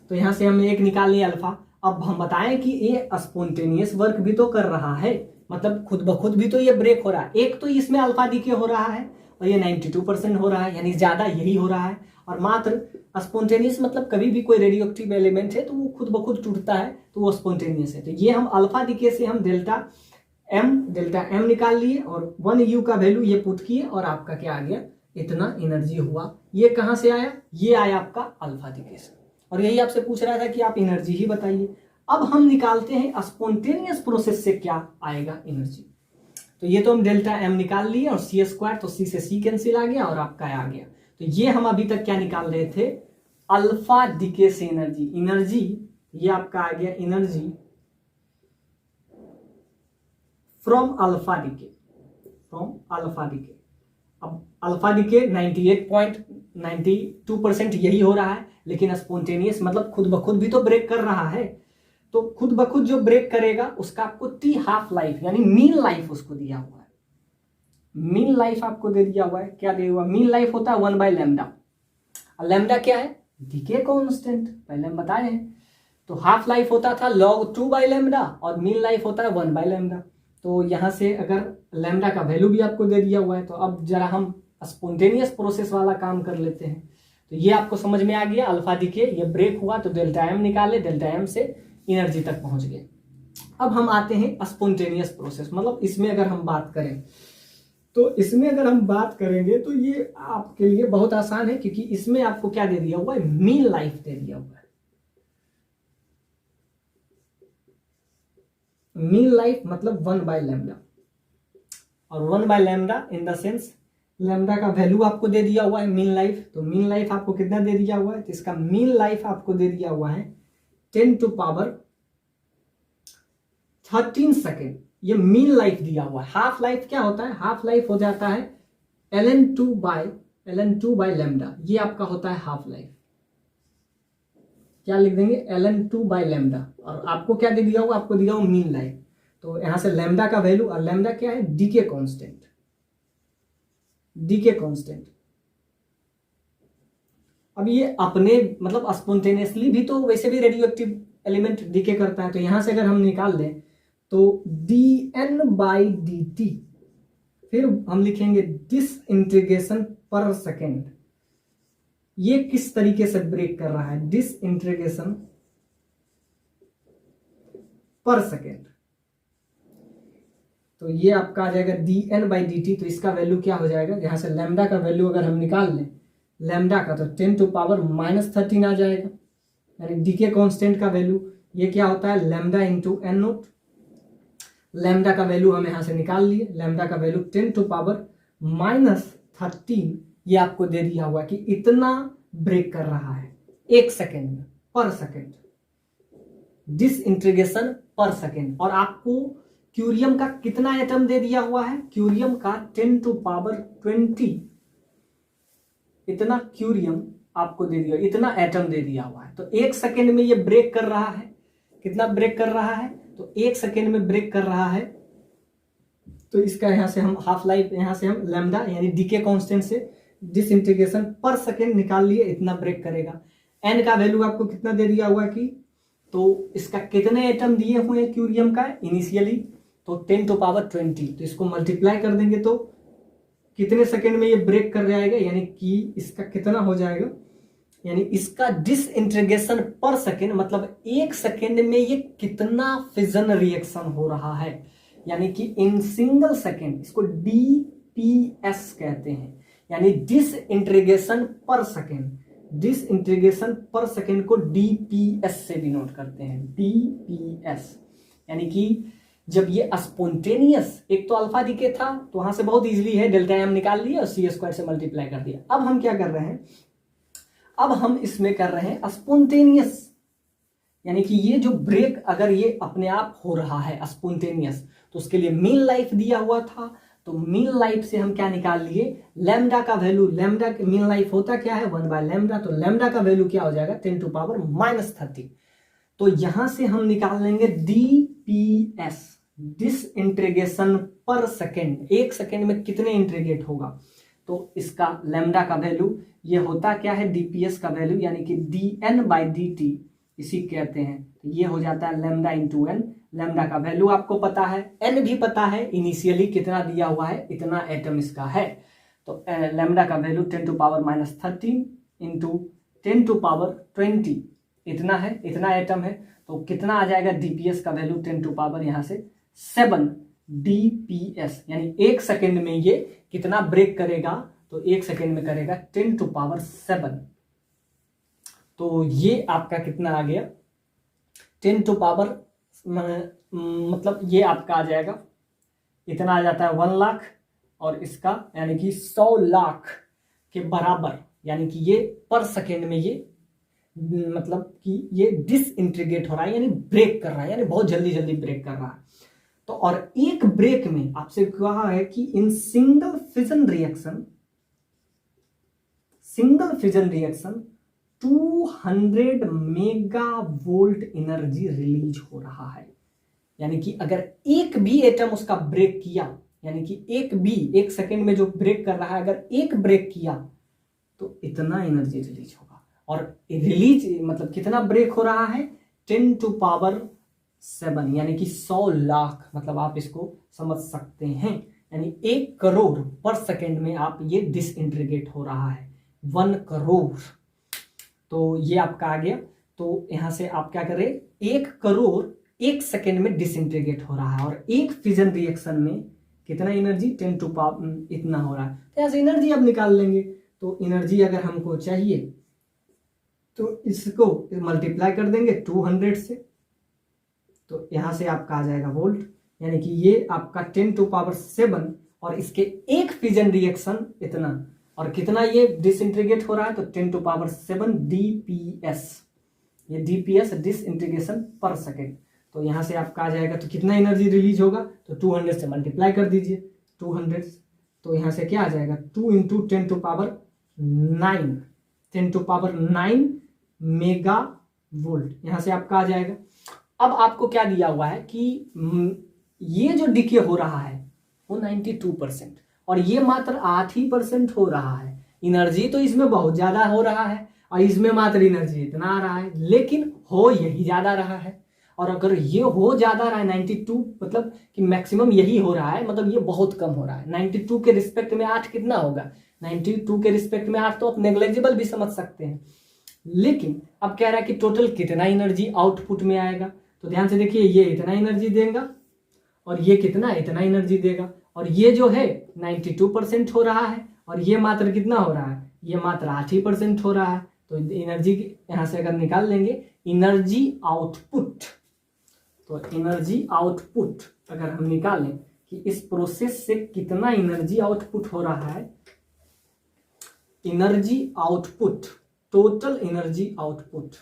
Speaker 1: तो यहां से हमने एक निकाल लिया अल्फा। अब हम बताएं कि ये स्पॉन्टेनियस वर्क भी तो कर रहा है, मतलब खुद ब खुद भी तो ये ब्रेक हो रहा है। एक तो इसमें अल्फा डीके हो रहा है और ये 92% हो रहा है, यानी ज्यादा यही हो रहा है। और मात्र स्पॉन्टेनियस मतलब कभी भी कोई रेडियो एक्टिव एलिमेंट है तो वो खुद ब खुद टूटता है, तो वो स्पॉन्टेनियस है। तो ये हम अल्फा डीके से हम डेल्टा एम निकाल लिए और 1 यू का वैल्यू ये पुट किए, और आपका क्या आ गया इतना एनर्जी हुआ। ये कहां से आया, ये आया आपका अल्फा डीके से। और यही आपसे पूछ रहा था कि आप एनर्जी ही बताइए। अब हम निकालते हैं स्पॉन्टेनियस प्रोसेस से क्या आएगा एनर्जी। तो ये तो हम डेल्टा एम निकाल लिए और सी स्क्वायर, तो सी से सी कैंसिल आ गया और आपका आ गया। तो ये हम अभी तक क्या निकाल रहे थे, अल्फा डिके से एनर्जी ये आपका आ गया एनर्जी फ्रॉम अल्फा डिके, अब अल्फा डिके 98.92% यही हो रहा है, लेकिन स्पॉन्टेनियस मतलब खुद ब खुद भी तो ब्रेक कर रहा है। तो खुद ब खुद जो ब्रेक करेगा उसका आपको टी हाफ लाइफ यानी मीन लाइफ उसको दिया हुआ है, मीन लाइफ आपको दे दिया हुआ है। क्या दिया हुआ, मीन लाइफ होता है 1/λ। लैम्डा क्या है, डीके कांस्टेंट, पहले हम बताए हैं। तो हाफ लाइफ होता था log 2/λ और मीन लाइफ होता है 1/λ। तो यहां से अगर लैम्डा का वैल्यू भी आपको दे दिया हुआ है, तो अब जरा हम स्पॉन्टेनियस प्रोसेस वाला काम कर लेते हैं। तो ये आपको समझ में आ गया, अल्फा डीके ये ब्रेक हुआ तो डेल्टा एम निकाले, डेल्टा एम से एनर्जी तक पहुंच गए। अब हम आते हैं स्पॉन्टेनियस प्रोसेस, मतलब इसमें अगर हम बात करें तो इसमें अगर हम बात करेंगे तो ये आपके लिए बहुत आसान है, क्योंकि इसमें आपको क्या दे दिया हुआ है, मीन लाइफ दे दिया हुआ है। मीन लाइफ मतलब 1/λ, और 1/λ इन द सेंस लैम्डा का वैल्यू आपको दे दिया हुआ है मीन लाइफ। तो मीन लाइफ आपको कितना दे दिया हुआ है, तो इसका मीन लाइफ आपको दे दिया हुआ है 10⁻13 सेकेंड, ये मीन लाइफ दिया हुआ है। हाफ लाइफ क्या होता है, हाफ लाइफ हो जाता है ln2/λ, ये आपका होता है हाफ लाइफ। क्या लिख देंगे, ln2/λ, और आपको क्या दे दिया हुआ, आपको दिया हुआ मीन लाइफ। तो यहां से लैम्डा का वैल्यू, और लैम्डा क्या है, डीके कांस्टेंट, डीके कांस्टेंट। अब ये अपने मतलब स्पॉन्टेनियसली भी तो वैसे भी रेडियो एक्टिव एलिमेंट डीके करता है। तो यहां से अगर हम निकाल दें तो dN/dt, फिर हम लिखेंगे डिसइंटीग्रेशन पर सेकेंड, ये किस तरीके से ब्रेक कर रहा है, डिसइंटीग्रेशन पर सेकेंड। तो ये आपका आ जाएगा dN/dt, तो इसका वैल्यू क्या हो जाएगा, यहां से लैम्डा का वैल्यू अगर हम निकाल लें लैम्डा का, तो 10⁻⁻13 आ जाएगा, यानी डीके कांस्टेंट का वैल्यू ये क्या होता है, lambda into N naught. Lambda का वैल्यू हम यहां से निकाल लिए, लैम्डा का वैल्यू 10⁻⁻13 ये आपको दे दिया हुआ कि इतना ब्रेक कर रहा है 1 सेकेंड में, पर सेकेंड, डिसइंटीग्रेशन पर सेकेंड। और आपको क्यूरियम का कितना एटम दे दिया हुआ है, क्यूरियम का 10⁻20 इतना क्यूरियम आपको दे दिया, इतना एटम दे दिया हुआ है। तो 1 सेकेंड में ये ब्रेक कर रहा है, कितना ब्रेक कर रहा है, तो 1 सेकेंड में ब्रेक कर रहा है। तो इसका यहां से हम हाफ लाइफ, यहां से हम लैम्डा यानी डीके कांस्टेंट से डिसइंटीग्रेशन पर सेकेंड निकाल लिए, इतना ब्रेक करेगा। एन का वैल्यू आपको कितना दे दिया हुआ कि, तो इसका कितने एटम दिए हुए हैं क्यूरियम का इनिशियली, तो 10⁻20, तो इसको मल्टीप्लाई कर देंगे तो कितने सेकेंड में ये ब्रेक कर जाएगा, यानी कि इसका कितना हो जाएगा, यानी इसका डिसइंटीग्रेशन पर सेकेंड मतलब 1 सेकेंड में ये कितना फिजन रिएक्शन हो रहा है, यानी कि इन सिंगल सेकेंड, इसको डीपीएस कहते हैं, यानी डिसइंटीग्रेशन पर सेकेंड। डिसइंटीग्रेशन पर सेकेंड को डीपीएस से डिनोट करते हैं, डीपीएस, यानी कि जब ये स्पॉन्टेनियस, एक तो अल्फा डीके था तो वहां से बहुत इजीली है, डेल्टा एम निकाल लिया और सी स्क्वायर से मल्टीप्लाई कर दिया। अब हम क्या कर रहे हैं, अब हम इसमें कर रहे हैं स्पॉन्टेनियस, यानी कि ये जो ब्रेक अगर ये अपने आप हो रहा है स्पॉन्टेनियस, तो उसके लिए मीन लाइफ दिया हुआ था। तो मीन लाइफ से हम क्या निकाल लिए, लैम्डा का वैल्यू, लैम्डा मीन लाइफ होता क्या है 1/λ, तो लैम्डा का वैल्यू क्या हो जाएगा 10⁻⁻30। तो यहां से हम निकाल लेंगे डीपीएस, डिसइंटीग्रेशन पर सेकेंड, 1 सेकेंड में कितने इंटीग्रेट होगा। तो इसका लैम्डा का वैल्यू ये होता क्या है, डीपीएस का वैल्यू यानी कि dN/dt इसी कहते हैं। तो ये हो जाता है लैम्डा इंटू एन। लैम्डा का वैल्यू आपको पता है, एन भी पता है, इनिशियली कितना दिया हुआ है, इतना एटम इसका है। तो लैम्डा का वैल्यू 10⁻⁻13 इंटू 10⁻20 इतना है, इतना एटम है। तो कितना आ जाएगा डीपीएस का वैल्यू 10⁻, यहां से 7 डीपीएस, यानी 1 सेकेंड में ये कितना ब्रेक करेगा, तो 1 सेकेंड में करेगा 10⁻7। तो ये आपका कितना आ गया, 10 टू पावर मतलब ये आपका आ जाएगा, इतना आ जाता है 1 लाख, और इसका यानी कि 100 लाख के बराबर, यानी कि ये पर सेकेंड में ये मतलब कि ये डिसइंटीग्रेट हो रहा है, यानी ब्रेक कर रहा है, यानी बहुत जल्दी जल्दी ब्रेक कर रहा है। तो और एक ब्रेक में आपसे कहा है कि in single fission reaction 200 mega volt energy release हो रहा है। यानी कि अगर एक भी एटम उसका ब्रेक किया, यानी कि एक सेकेंड में जो ब्रेक कर रहा है, अगर एक ब्रेक किया तो इतना एनर्जी रिलीज होगा। और रिलीज मतलब कितना ब्रेक हो रहा है, 10 टू पावर 7, यानी कि 100 लाख, मतलब आप इसको समझ सकते हैं, यानी 1 करोड़ पर सेकेंड में आप ये डिसइंटीग्रेट हो रहा है, 1 करोड़। तो ये आपका आ गया। तो यहां से आप क्या करें, 1 करोड़ 1 सेकेंड में डिसइंटीग्रेट हो रहा है, और एक फिजन रिएक्शन में कितना एनर्जी, 10 टू पावर इतना हो रहा है। तो यहां से एनर्जी अब निकाल लेंगे। तो एनर्जी अगर हमको चाहिए तो इसको मल्टीप्लाई कर देंगे 200 से, तो यहां से आपका आ जाएगा वोल्ट, यानी कि ये आपका 10 टू पावर 7, और इसके एक फिजन रिएक्शन इतना, और कितना ये डिसइंटीग्रेट हो रहा है, तो 10 टू पावर 7 dps, ये dps डिसइंटीग्रेशन पर सेकेंड। तो यहां से आपका आ जाएगा, तो कितना एनर्जी रिलीज होगा, तो 200 से मल्टीप्लाई कर दीजिए 200, तो यहां से क्या आ जाएगा, 2 into 10 to power 9, 10 to power 9 mega volt, यहां से आपका आ जाएगा। अब आपको क्या दिया हुआ है कि ये जो डिके हो रहा है वो 92%, और ये मात्र 8% हो रहा है। एनर्जी तो इसमें बहुत ज्यादा हो रहा है, और इसमें मात्र एनर्जी इतना आ रहा है, लेकिन हो यही ज्यादा रहा है। और अगर ये हो ज्यादा रहा है 92, मतलब कि मैक्सिमम यही हो रहा है, मतलब ये बहुत कम हो रहा है। 92 के रिस्पेक्ट में 8 कितना होगा, 92 के रिस्पेक्ट में 8 तो आप नेग्लेजिबल भी समझ सकते हैं। लेकिन अब कह रहा है कि टोटल कितना एनर्जी आउटपुट में आएगा, तो ध्यान से देखिए, ये इतना एनर्जी देगा, और ये कितना, इतना एनर्जी देगा, और ये जो है 92% हो रहा है, और ये मात्र कितना हो रहा है, ये मात्र 8% हो रहा है। तो एनर्जी यहां से अगर निकाल लेंगे एनर्जी आउटपुट, तो एनर्जी आउटपुट अगर हम निकालें कि इस प्रोसेस से कितना एनर्जी आउटपुट हो रहा है, energy output, total energy output,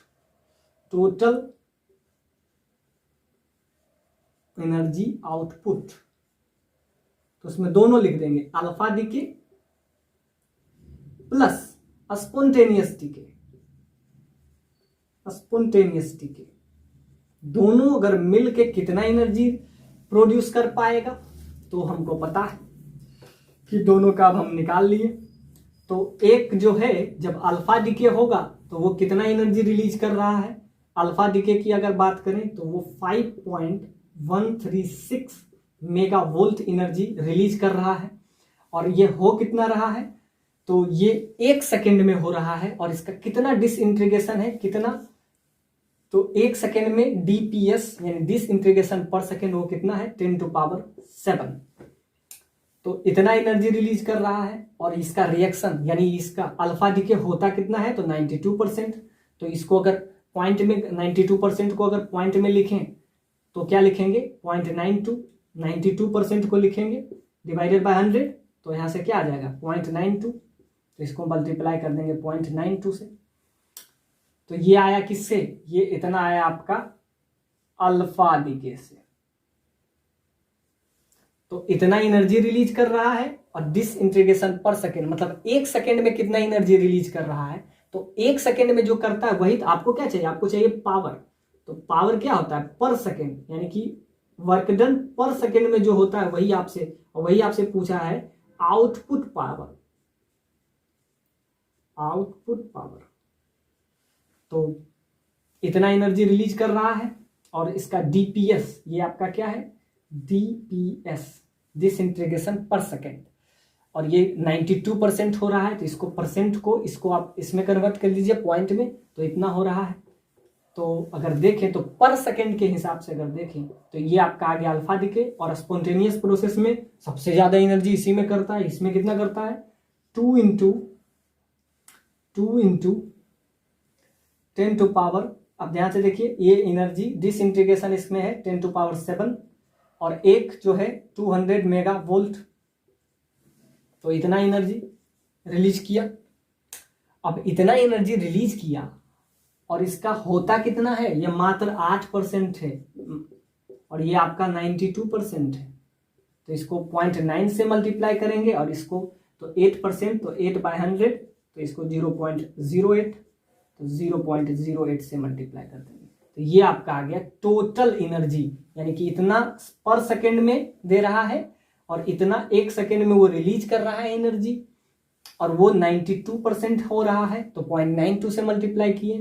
Speaker 1: total energy output, तो उसमें दोनों लिख देंगे, alpha decay plus spontaneous decay, spontaneous decay, दोनों अगर मिल के कितना एनर्जी प्रोड्यूस कर पाएगा, तो हमको पता है कि दोनों का अब हम निकाल लिए। तो एक जो है जब अल्फा डीके होगा तो वो कितना एनर्जी रिलीज कर रहा है, अल्फा डीके की अगर बात करें तो वो 5.136 मेगा वोल्ट एनर्जी रिलीज कर रहा है। और ये हो कितना रहा है, तो ये 1 सेकेंड में हो रहा है, और इसका कितना डिसइंटीग्रेशन है, कितना, तो 1 सेकेंड में डीपीएस यानी डिसइंटीग्रेशन पर सेकेंड वो कितना है, 10 टू पावर 7, तो इतना एनर्जी रिलीज कर रहा है। और इसका रिएक्शन यानी इसका अल्फा डीके होता कितना है, तो 92%, तो इसको अगर पॉइंट में 92% को अगर पॉइंट में लिखें तो क्या लिखेंगे, 0.92, 92% को लिखेंगे डिवाइडेड बाय 100, तो यहां से क्या आ जाएगा 0.92, तो इसको मल्टीप्लाई कर देंगे 0.92 से, तो ये आया किससे, ये इतना आया आपका अल्फा डीके से। तो इतना एनर्जी रिलीज कर रहा है, और डिसइंटीग्रेशन पर सेकेंड मतलब 1 सेकेंड में कितना एनर्जी रिलीज कर रहा है, तो 1 सेकेंड में जो करता है वही, तो आपको क्या चाहिए, आपको चाहिए पावर। तो पावर क्या होता है, पर सेकेंड, यानी कि वर्क डन पर सेकेंड में जो होता है वही आपसे पूछा है आउटपुट पावर, आउटपुट पावर। तो इतना एनर्जी रिलीज कर रहा है, और इसका डीपीएस, ये आपका क्या है, डीपीएस डिसइंटीग्रेशन पर सेकेंड, और ये 92% हो रहा है, तो इसको परसेंट को इसको आप इसमें कन्वर्ट कर लीजिए पॉइंट में, तो इतना हो रहा है। तो अगर देखें तो पर सेकेंड के हिसाब से अगर देखें तो ये आपका आ गया अल्फा डीके, और स्पॉन्टेनियस प्रोसेस में सबसे ज्यादा एनर्जी इसी में करता है, इसमें कितना करता है 2 इंटू 10 टू पावर अब ध्यान से देखिए, ये एनर्जी डिसइंटीग्रेशन इसमें है 10⁷ और एक जो है 200 मेगा वोल्ट, तो इतना एनर्जी रिलीज किया। अब इतना एनर्जी रिलीज किया और इसका होता कितना है, ये मात्र 8% है और ये आपका 92% है, तो इसको 0.9 से मल्टीप्लाई करेंगे और इसको तो 8%, तो 8/100, तो इसको 0.08, तो 0.08 से मल्टीप्लाई कर देंगे, तो ये आपका आ गया टोटल एनर्जी, यानी कि इतना पर सेकेंड में दे रहा है और इतना 1 सेकेंड में वो रिलीज कर रहा है एनर्जी, और वो 92% हो रहा है, तो 0.92 से मल्टीप्लाई किए।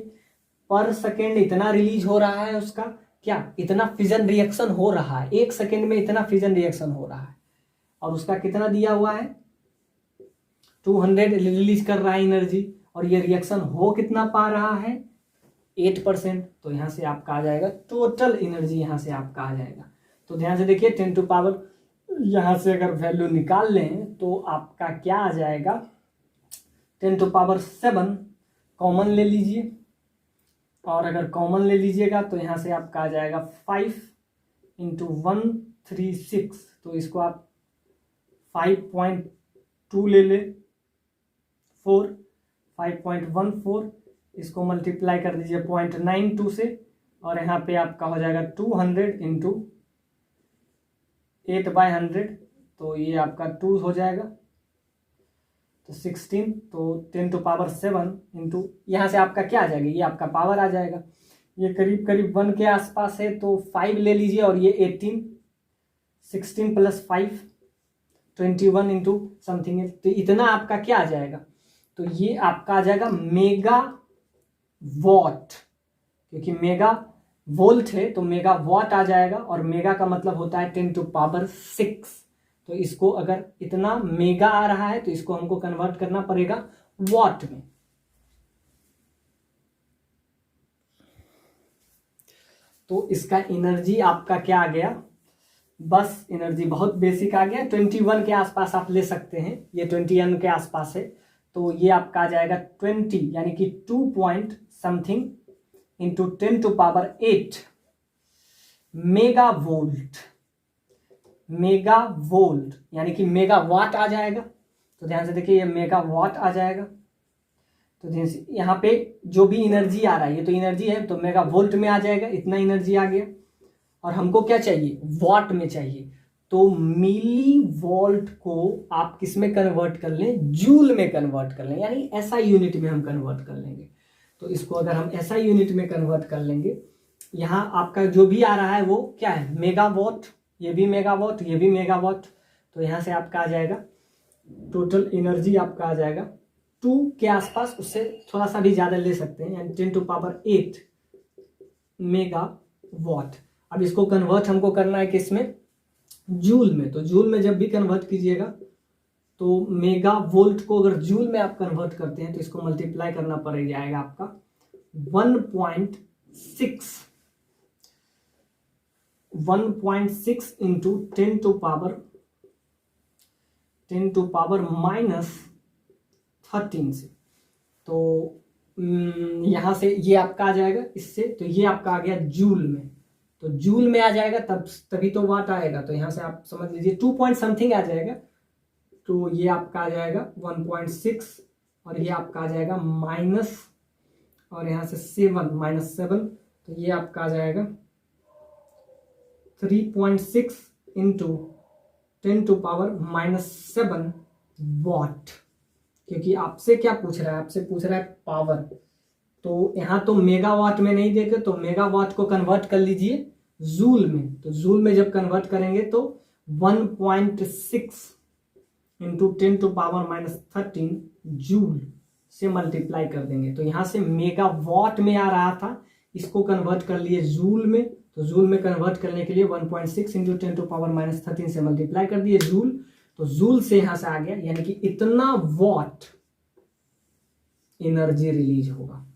Speaker 1: पर सेकेंड इतना रिलीज हो रहा है उसका, क्या इतना फिजन रिएक्शन हो रहा है, 1 सेकेंड में इतना फिजन रिएक्शन हो रहा है, और उसका कितना दिया हुआ है 200 रिलीज कर रहा है एनर्जी, और ये रिएक्शन हो कितना पा रहा है 8%, तो यहां से आपका आ जाएगा टोटल एनर्जी, यहां से आपका आ जाएगा। तो ध्यान से देखिए 10⁻, यहां से अगर वैल्यू निकाल लें तो आपका क्या आ जाएगा 10⁷ कॉमन ले लीजिए, और अगर कॉमन ले लीजिएगा तो यहाँ से आपका आ जाएगा 5 × 136, तो इसको आप 5.2 ले ले, 5.14, इसको मल्टीप्लाई कर दीजिए 0.92 से, और यहाँ पे आपका हो जाएगा 200 × 8/100, तो ये आपका 2 हो जाएगा, तो 16, तो 10⁷ इंटू यहाँ से आपका क्या आ जाएगा, ये आपका पावर आ जाएगा, ये करीब करीब 1 के आसपास है, तो 5 ले लीजिए, और ये 18, 16 + 5 21 इंटू समथिंग है, तो इतना आपका क्या आ जाएगा, तो ये आपका आ जाएगा मेगा वॉट, क्योंकि मेगा वोल्ट है तो मेगा वॉट आ जाएगा, और मेगा का मतलब होता है 10⁶, तो इसको अगर इतना मेगा आ रहा है तो इसको हमको कन्वर्ट करना पड़ेगा वॉट में। तो इसका एनर्जी आपका क्या आ गया, बस एनर्जी बहुत बेसिक आ गया, 21 के आसपास आप ले सकते हैं, ये 21 के आसपास है, तो ये आपका आ जाएगा 20, यानी कि 2 point something into 10⁸ mega volt, यानी कि मेगा वाट आ जाएगा। तो ध्यान से देखिए, ये मेगा वाट आ जाएगा, तो यहाँ पे जो भी एनर्जी आ रहा है, ये तो एनर्जी है, तो मेगा वोल्ट में आ जाएगा, इतना एनर्जी आ गया, और हमको क्या चाहिए वॉट में चाहिए, तो मिली वोल्ट को आप किस में कन्वर्ट कर लें, जूल में कन्वर्ट कर लें, यानी एसआई यूनिट में हम कन्वर्ट कर लेंगे। तो इसको अगर हम एसआई यूनिट में कन्वर्ट कर लेंगे, यहाँ आपका जो भी आ रहा है वो क्या है मेगावाट, ये भी मेगावाट, ये भी मेगावाट, तो यहाँ से आपका आ जाएगा टोटल एनर्जी आपका आ जाएगा 2 के आसपास, उससे थोड़ा सा भी ज्यादा ले सकते हैं, यानी 10⁸ मेगावाट। अब इसको कन्वर्ट हमको करना है किसमें, जूल में, तो जूल में जब भी कन्वर्ट कीजिएगा तो मेगा वोल्ट को अगर जूल में आप कन्वर्ट करते हैं तो इसको मल्टीप्लाई करना पड़ जाएगा आपका 1.6 इंटू 10⁻⁻13 से, तो यहां से ये आपका आ जाएगा इससे, तो ये आपका आ गया जूल में, तो जूल में आ जाएगा तभी तो वाट आएगा, तो यहां से आप समझ लीजिए 2 पॉइंट समथिंग आ जाएगा, तो ये आपका आ जाएगा 1.6, और ये आपका आ जाएगा माइनस, और यहाँ से 7, तो ये आपका आ जाएगा 3.6 इंटू 10⁻⁻7 वॉट, क्योंकि आपसे क्या पूछ रहा है, आपसे पूछ रहा है पावर, तो यहाँ तो मेगावाट में नहीं देखे, तो मेगावाट को कन्वर्ट कर लीजिए जूल में, तो जूल में जब कन्वर्ट करेंगे तो 1.6 इंटू 10⁻⁻13 जूल से मल्टीप्लाई कर देंगे, तो यहाँ से मेगावाट में आ रहा था, इसको कन्वर्ट कर लिए जूल में, तो जूल में कन्वर्ट करने के लिए 1.6 इंटू 10⁻⁻13 से मल्टीप्लाई कर दिए जूल, तो जूल से यहां से आ गया, यानी कि इतना वॉट एनर्जी रिलीज होगा,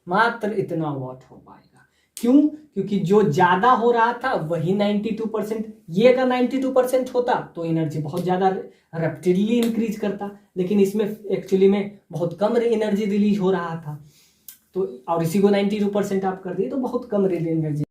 Speaker 1: मात्र इतना वॉट हो पाएगा। क्यों? क्योंकि जो ज्यादा हो रहा था वही 92%, ये अगर 92% होता तो एनर्जी बहुत ज्यादा रैपिडली इंक्रीज करता, लेकिन इसमें एक्चुअली में बहुत कम एनर्जी रिलीज हो रहा था, तो और इसी को 92% आप कर दिए तो बहुत कम रेडिएंट एनर्जी